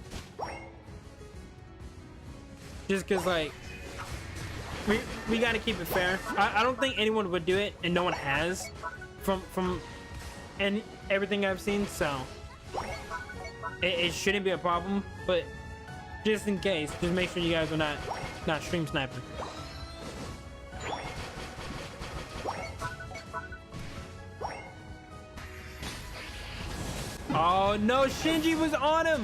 Just because, like, we got to keep it fair. I don't think anyone would do it, and no one has from everything I've seen, so it shouldn't be a problem. But just in case, just make sure you guys are not stream sniping. Oh no, Shinji was on him.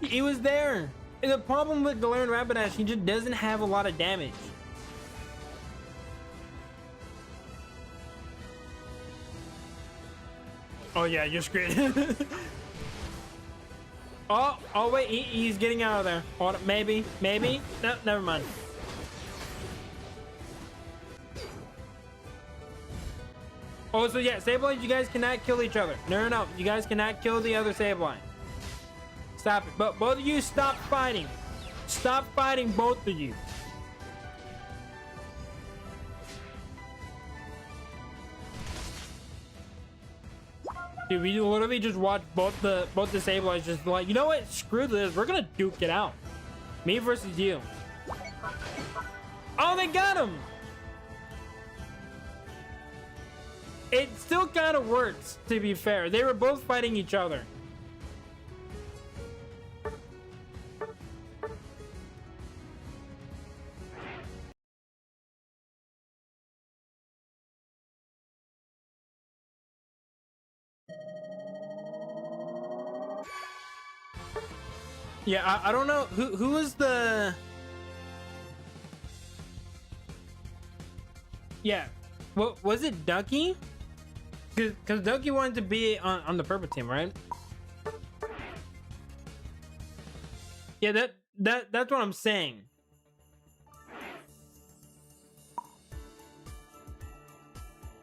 He was there. And the problem with Galarian Rapidash, he just doesn't have a lot of damage. Oh yeah, you're screwed. oh wait, he's getting out of there. Hold on, maybe. No, never mind. Oh, so yeah, Sableye, you guys cannot kill each other. No, you guys cannot kill the other Sableye. Stop it. But both of you, stop fighting. Stop fighting, both of you. Dude, we literally just watched both the Sableyes just like, you know what? Screw this. We're gonna duke it out. Me versus you. Oh, they got him. It still kind of works, to be fair. They were both fighting each other. Yeah, I don't know who was the. Yeah, what was it, Ducky? Because Ducky wanted to be on the purple team, right? Yeah, that's what I'm saying.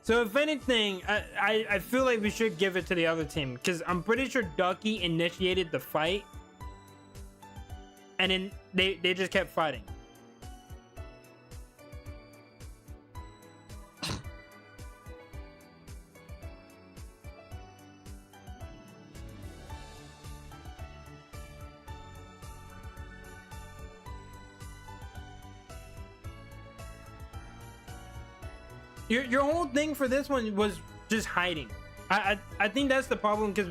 So if anything, I feel like we should give it to the other team because I'm pretty sure Ducky initiated the fight, and then they just kept fighting. Your whole thing for this one was just hiding. I think that's the problem because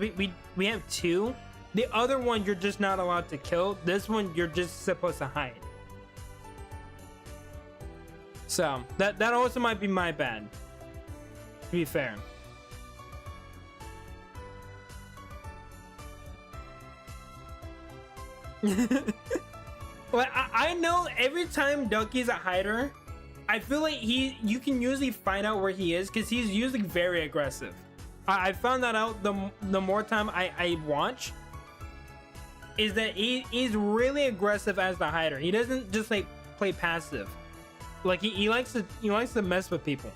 we have two. The other one you're just not allowed to kill. This one you're just supposed to hide. So that also might be my bad. To be fair. Well, I know every time Ducky's a hider, I feel like you can usually find out where he is because he's usually very aggressive. I found that out the more time I watch, is that he's really aggressive as the hider. He doesn't just like play passive. Like he likes to mess with people.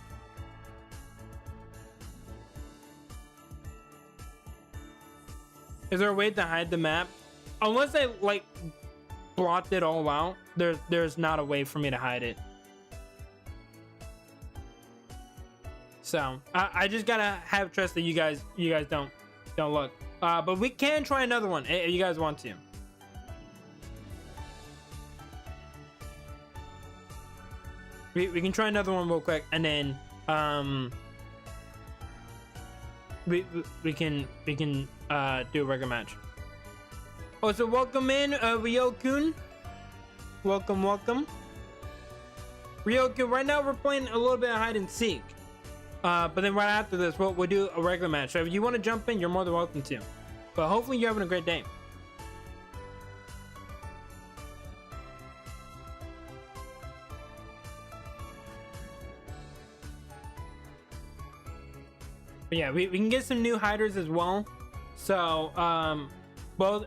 Is there a way to hide the map? Unless I like blocked it all out, there's not a way for me to hide it. So I just gotta have trust that you guys don't look. But we can try another one if you guys want to. We can try another one real quick, and then we can do a regular match. Oh, so welcome in Ryo-kun. Welcome. Ryo-kun, right now we're playing a little bit of hide and seek. But then right after this, we'll do a regular match. So if you want to jump in, you're more than welcome to. But hopefully you're having a great day. But yeah, we can get some new hiders as well. So both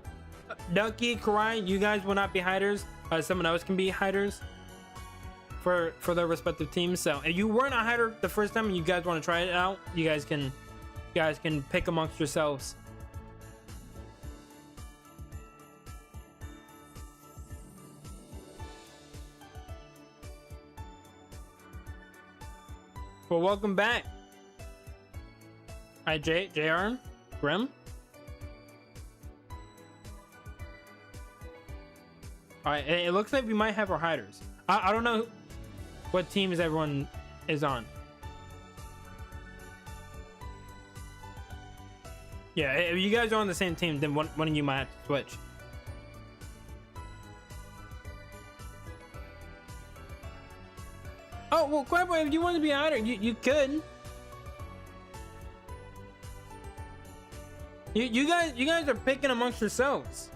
Ducky, Karai, you guys will not be hiders. Someone else can be hiders for their respective teams. So if you weren't a hider the first time and you guys want to try it out, you guys can pick amongst yourselves. Well, welcome back. Hi, JR, Grim. All right, it looks like we might have our hiders. I don't know what teams everyone is on. Yeah, if you guys are on the same team, then one of you might have to switch. Oh, well, Crabboy, if you want to be a hider, you could. You guys are picking amongst yourselves.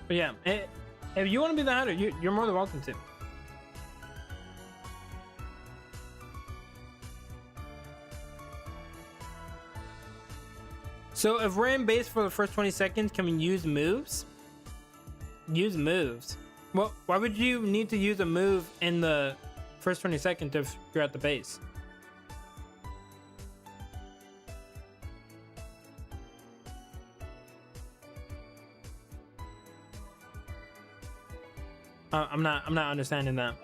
But yeah, if you want to be the hider, you're more than welcome to. So if we're in base for the first 20 seconds, can we use moves? Use moves. Well, why would you need to use a move in the first 20 seconds if you're at the base? I'm not understanding that.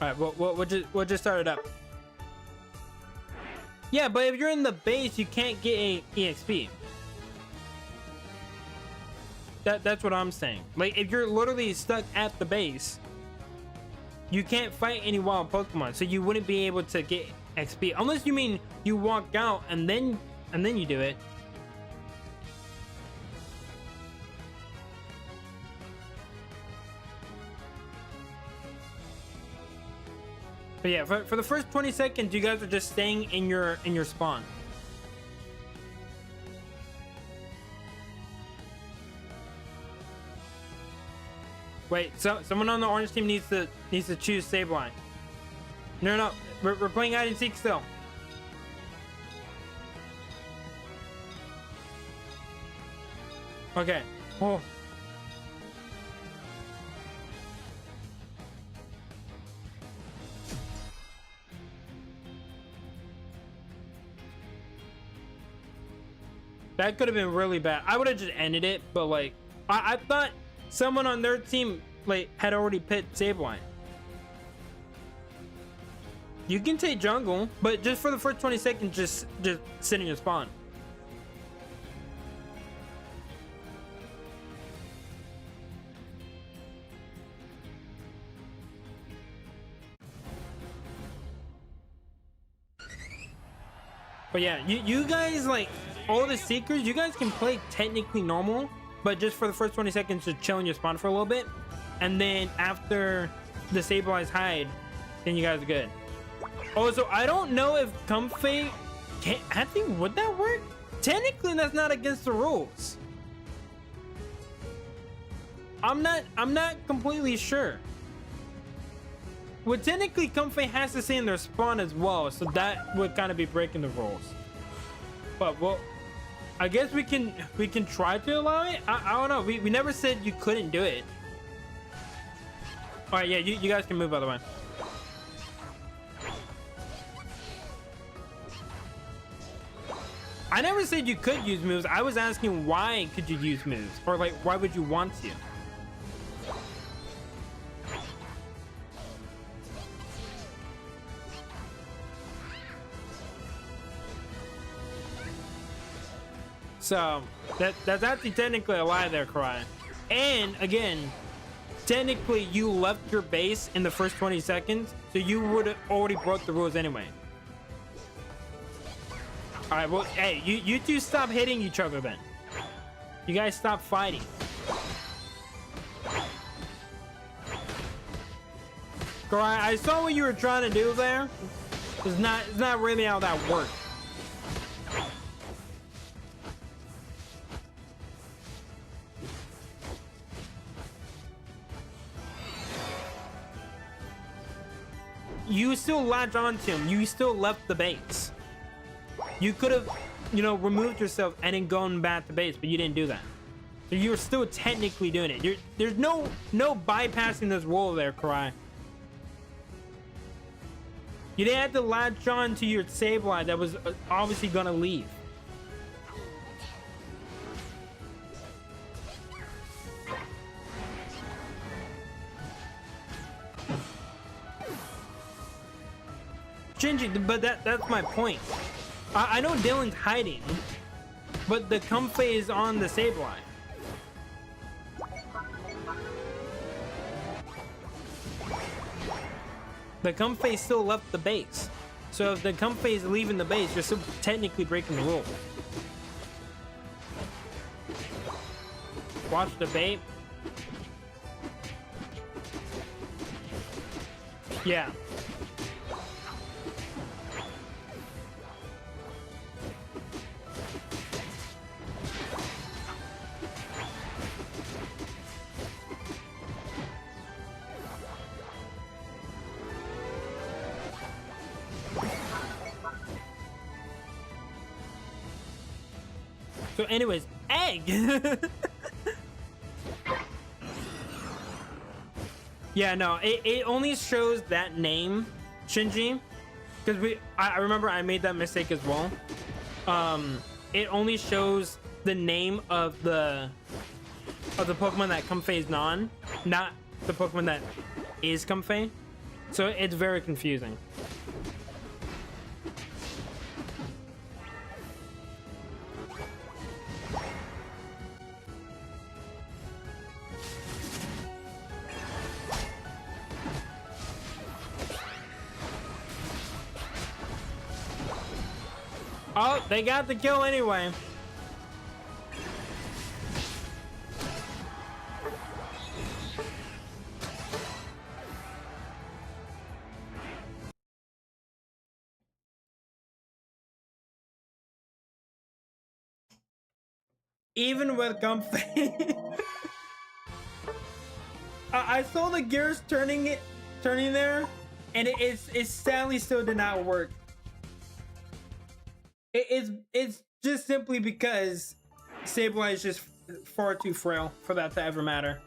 All right, we'll just start it up. Yeah, but if you're in the base, you can't get a EXP. That's what I'm saying. Like, if you're literally stuck at the base, you can't fight any wild Pokemon, so you wouldn't be able to get XP unless you mean you walk out and then you do it. But yeah, for the first 20 seconds, you guys are just staying in your spawn. Wait, so someone on the orange team needs to choose Sableye. No, we're playing hide and seek still. Okay. Oh. That could have been really bad. I would have just ended it, but like, I thought someone on their team like had already picked Sableye. You can take jungle, but just for the first 20 seconds, just sit in your spawn. But yeah, you guys, like, all the seekers, you guys can play technically normal, but just for the first 20 seconds, just chill in your spawn for a little bit. And then after the Sableye's hide, then you guys are good. Also, I don't know if Comfey can, I think, would that work? Technically, that's not against the rules. I'm not completely sure. Well, technically, Comfey has to stay in their spawn as well, so that would kind of be breaking the rules. But well, I guess we can try to allow it. I don't know. We never said you couldn't do it. All right, yeah, you guys can move, by the way. I never said you could use moves. I was asking why could you use moves, or like why would you want to? So that's actually technically a lie there, Karai. And again, technically you left your base in the first 20 seconds, so you would have already broke the rules anyway. All right, well, hey, you two stop hitting each other then. You guys stop fighting. Karai, I saw what you were trying to do there. It's not really how that works. You still latch onto him. You still left the base. You could have, you know, removed yourself and then gone back to base, but you didn't do that. So you're still technically doing it. There's no bypassing this rule there, Karai. You didn't have to latch on to your Sableye that was obviously gonna leave. Shinji, but that's my point. I know Dylan's hiding, but the Comfey is on the Sableye. The Comfey still left the base. So if the Comfey is leaving the base, you're still technically breaking the rule. Watch the bait. Yeah. So anyways, egg. Yeah, no, it only shows that name, Shinji, because I remember I made that mistake as well. It only shows the name of the Pokemon that Comfey is not the Pokemon that is Comfey. So it's very confusing. Oh, they got the kill anyway. even with Comfy. I saw the gears turning there, and it sadly still did not work. It's just simply because Sableye is just far too frail for that to ever matter.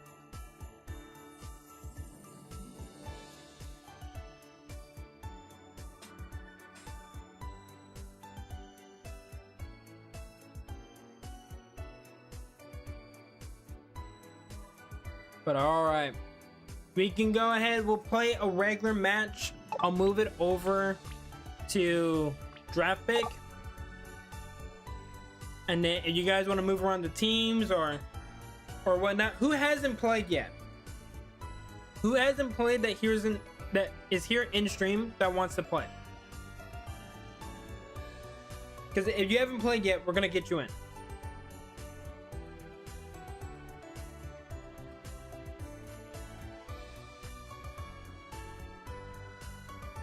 But all right, we can go ahead. We'll play a regular match. I'll move it over to draft pick. And then if you guys want to move around the teams or whatnot, who hasn't played yet? Who hasn't played that is here in stream that wants to play? Because if you haven't played yet, we're gonna get you in.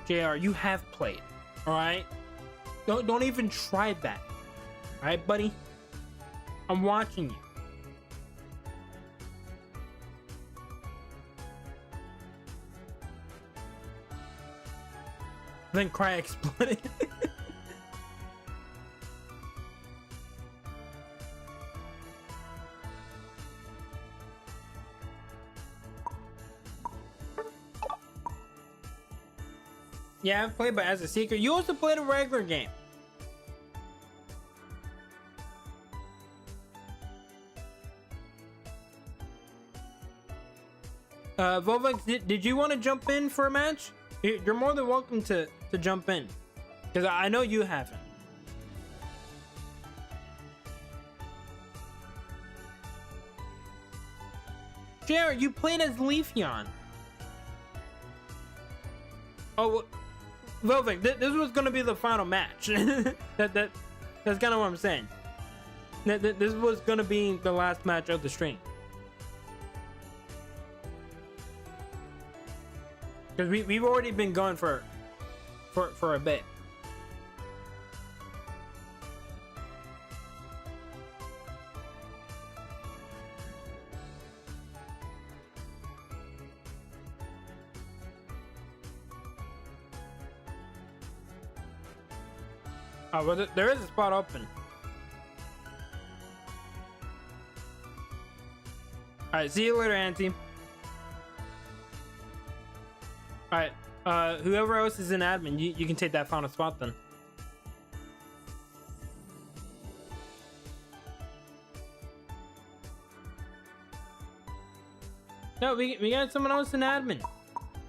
JR, you have played, all right? Don't even try that. All right, buddy? I'm watching you. Then Cry exploded. Yeah, I've played, but as a secret. You also played a regular game. Volvex, did you want to jump in for a match? You're more than welcome to jump in, because I know you haven't. Jared, you played as Leafeon. Oh, Volvex, this was gonna be the final match. that's kind of what I'm saying. This was gonna be the last match of the stream. Because we've already been going for a bit. Oh, well, there is a spot open. Alright, see you later, Auntie. Alright, whoever else is in admin, you can take that final spot then. No, we got someone else in admin.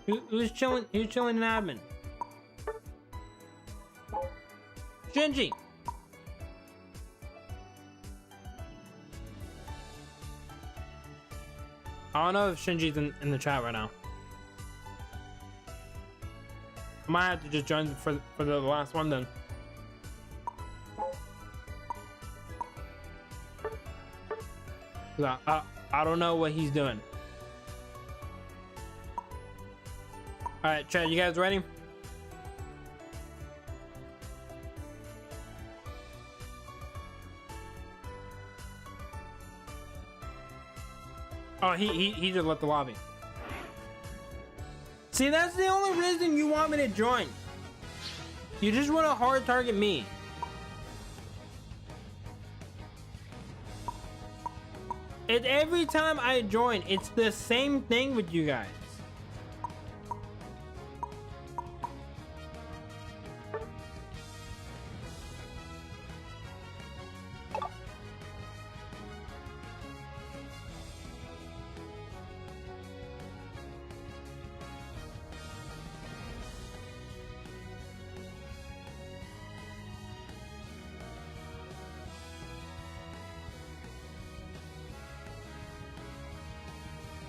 Who's chilling in admin? Shinji! I don't know if Shinji's in the chat right now. I might have to just join for the last one then. I don't know what he's doing. Alright, chat, you guys ready? Oh, he just left the lobby. See, that's the only reason you want me to join. You just want to hard target me. Every time I join, it's the same thing with you guys.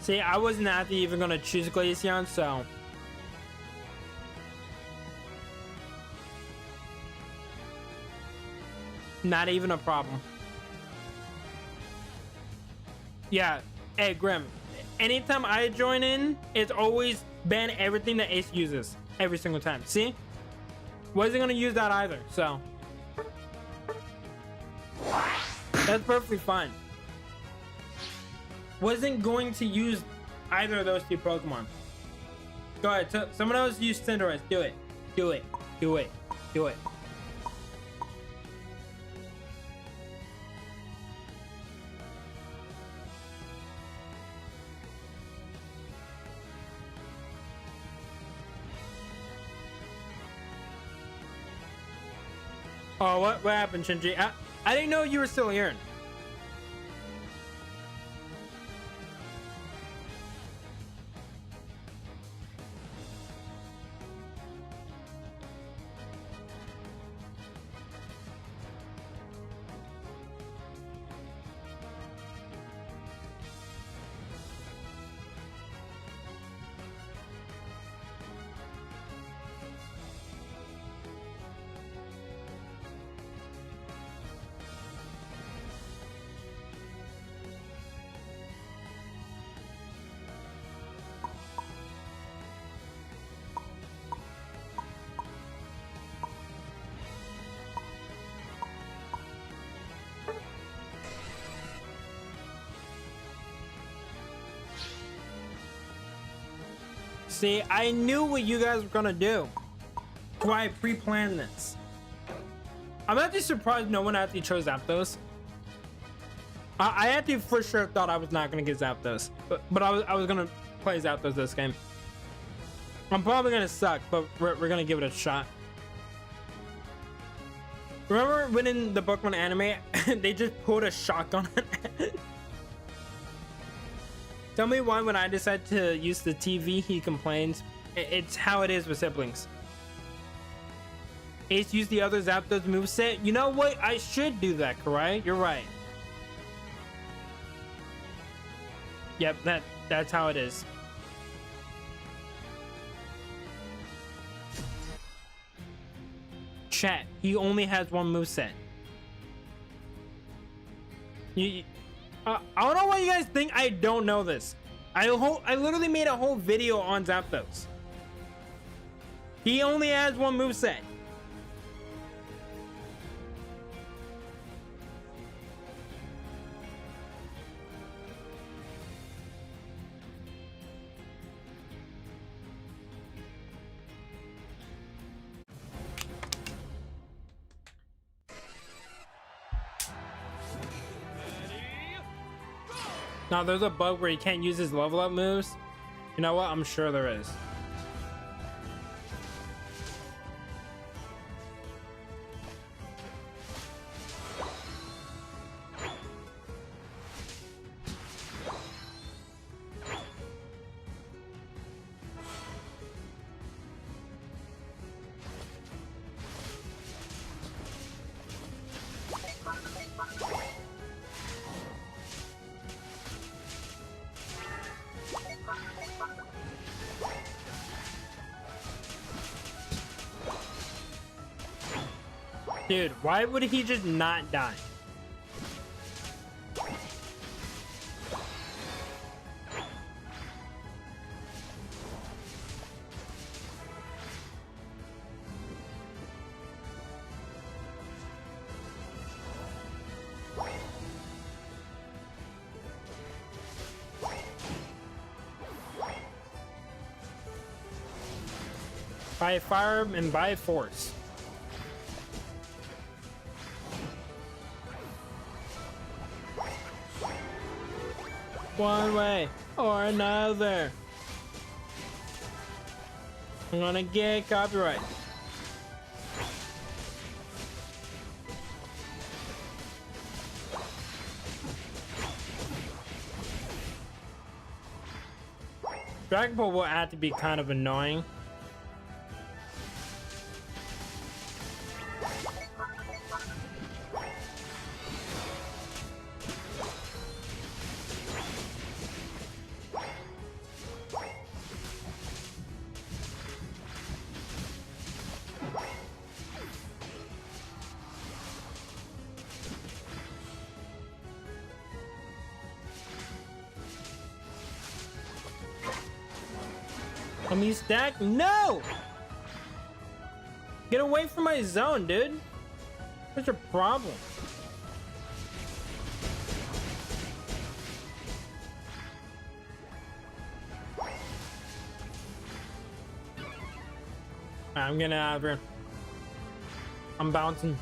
See, I wasn't actually even gonna choose Glaceon, so not even a problem. Yeah, hey Grim, anytime I join in, it's always ban everything that Ace uses every single time. See, wasn't gonna use that either, so That's perfectly fine. Wasn't going to use either of those two Pokemon. Go ahead. So someone else use Cinderace. Do it. Do it. Do it. Do it. Oh, what happened, Shinji? I didn't know you were still here. See, I knew what you guys were gonna do. That's why I pre-planned this. I'm actually surprised no one actually chose Zapdos. I actually for sure thought I was not gonna get Zapdos, but I was gonna play Zapdos this game. I'm probably gonna suck, but we're gonna give it a shot. Remember when in the Pokemon anime they just pulled a shotgun on it? Tell me why when I decide to use the TV he complains. It's how it is with siblings. Ace used the other Zapdos moveset. You know what? I should do that, correct? You're right. Yep, that's how it is. Chat, he only has one moveset. I don't know why you guys think I don't know this. I literally made a whole video on Zapdos. He only has one moveset. Now there's a bug where he can't use his level up moves. You know what? I'm sure there is. Dude, why would he just not die? By fire and by force. One way or another. I'm gonna get copyright. Dragon Ball will have to be kind of annoying. Let me stack. No! Get away from my zone, dude. What's your problem? I'm getting out of here. I'm bouncing.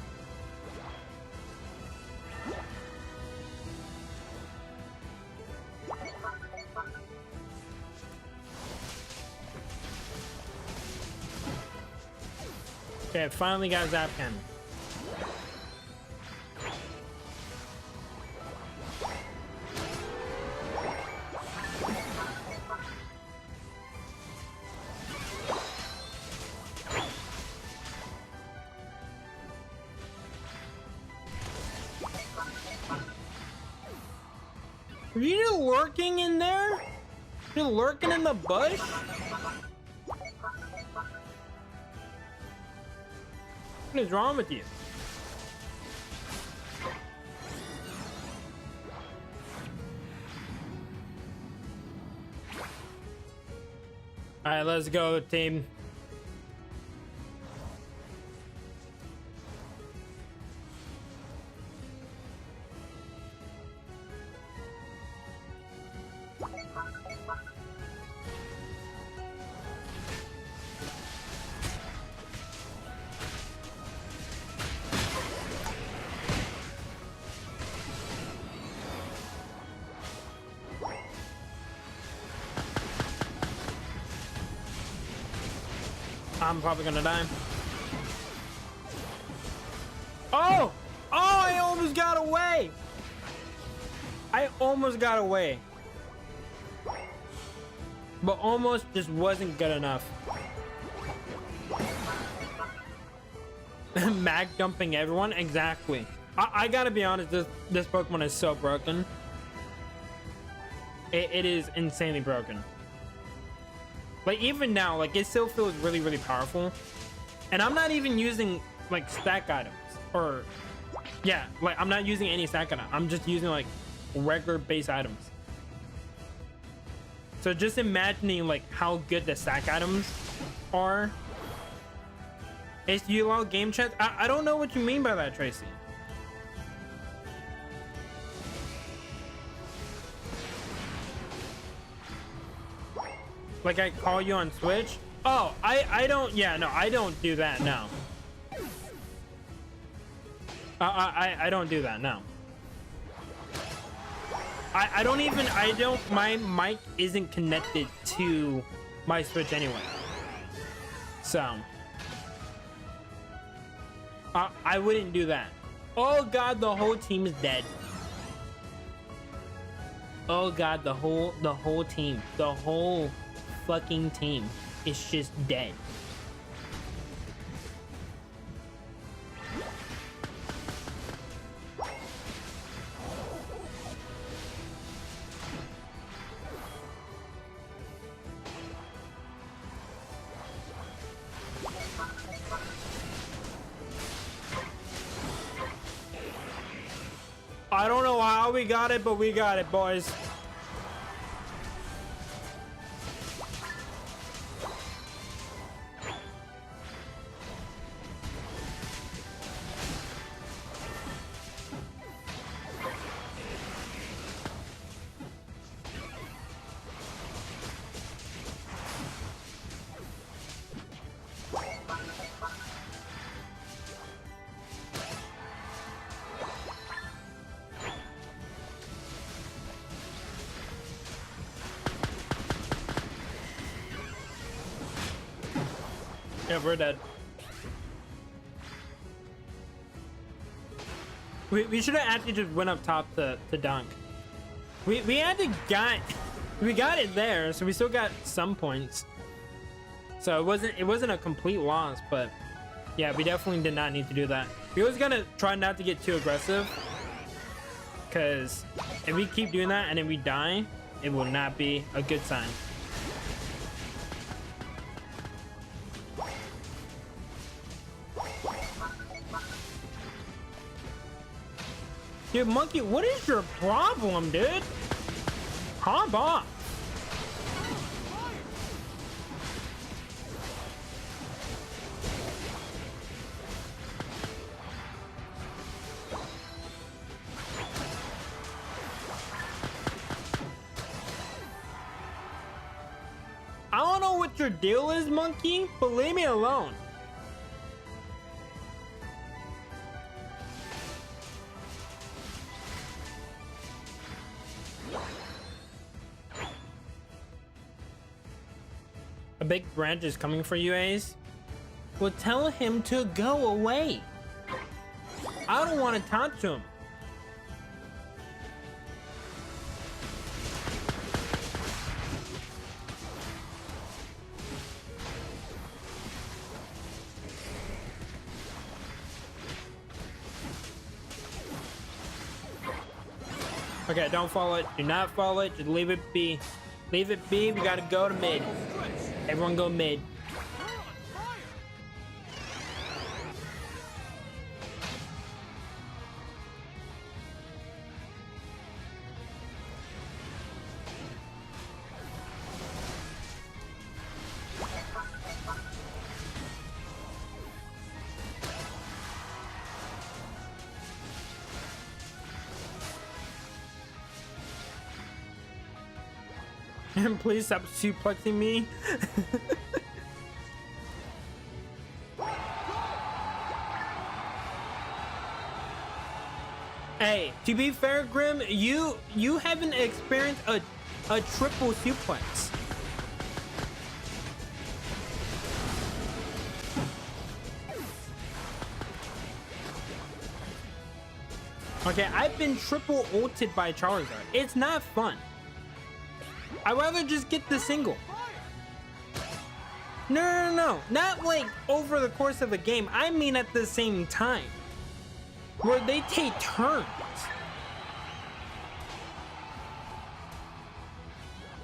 Okay, I finally got Zap Cannon. Are you lurking in there? You're lurking in the bush? What is wrong with you? All right, let's go, team. I'm probably gonna die. Oh! Oh, I almost got away! I almost got away. But almost just wasn't good enough. Mag dumping everyone? Exactly. I gotta be honest, this Pokemon is so broken. It is insanely broken. Like, even now, like, it still feels really, really powerful. And I'm not even using, like, stack items. Or, yeah, like, I'm not using any stack items. I'm just using, like, regular base items. So just imagining, like, how good the stack items are. Is you allow game chat? I don't know what you mean by that, Tracy. Like, I call you on Switch? Oh, I don't, yeah, no, I don't do that, no. I don't do that, no. I don't, my mic isn't connected to my Switch anyway. So. I wouldn't do that. Oh God, the whole team is dead. Oh God, the whole team, the whole fucking team is just dead. I don't know how we got it, but we got it, boys. Yeah, we're dead. We should have actually just went up top to dunk. We had to we got it there, so we still got some points. So it wasn't a complete loss, but yeah, we definitely did not need to do that. We always gotta try not to get too aggressive, because if we keep doing that and then we die, it will not be a good sign. Dude, Monkey, what is your problem, dude? Calm off. I don't know what your deal is, Monkey, but leave me alone. A big branch is coming for you, Ace. Well, tell him to go away. I don't want to talk to him. Okay, don't follow it. Do not follow it. Just leave it be. Leave it be. We gotta go to mid. Everyone go mid. And please stop suplexing me. Hey, to be fair, Grim, you haven't experienced a triple suplex. Okay, I've been triple ulted by Charizard. It's not fun. I'd rather just get the single. No. Not like over the course of a game. I mean at the same time. Where they take turns.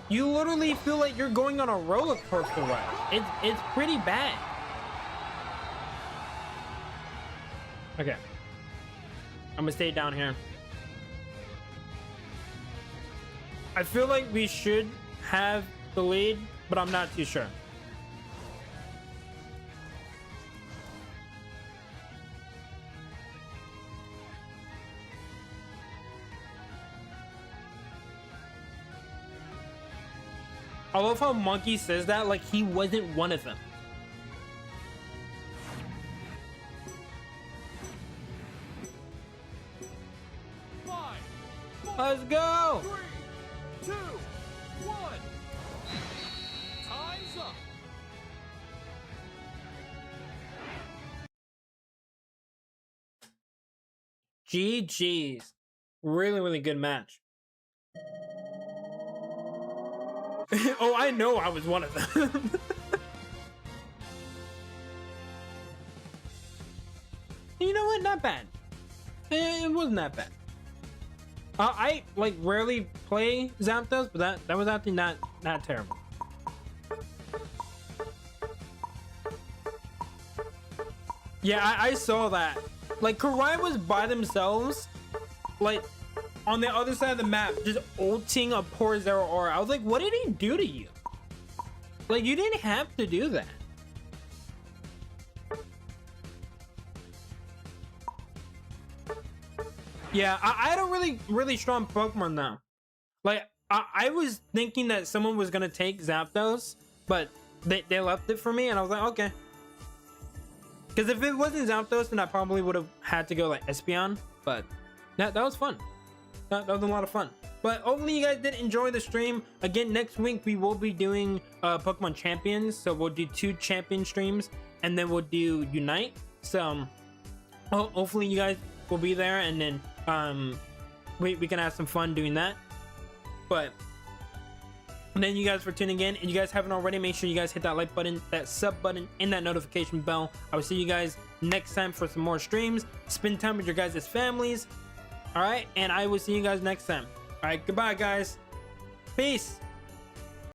You literally feel like you're going on a roller coaster ride. It's pretty bad. Okay. I'm gonna stay down here. I feel like we should have the lead, but I'm not too sure. I love how Monkey says that like he wasn't one of them. Let's go! 3, 2, 1. Time's up. GG's. Really good match. Oh, I know I was one of them. You know what? Not bad. It wasn't that bad. I like rarely play Zapdos, but that was actually not terrible. Yeah, I saw that. Like Karai was by themselves, like on the other side of the map, just ulting a poor Zero Aura. I was like, what did he do to you? Like you didn't have to do that. Yeah, I had a really strong Pokemon now. Like I was thinking that someone was gonna take Zapdos, but they left it for me, and I was like, okay. Because if it wasn't Zapdos, then I probably would have had to go like Espeon. But that was fun. That was a lot of fun. But hopefully you guys did enjoy the stream. Again, next week we will be doing Pokemon Champions, so we'll do 2 champion streams, and then we'll do Unite. So hopefully you guys will be there, and then we can have some fun doing that. But thank you guys for tuning in, and you guys haven't already, make sure you guys hit that like button, that sub button, and that notification bell. I will see you guys next time for some more streams. Spend time with your guys' families. All right, and I will see you guys next time. All right, goodbye guys. Peace.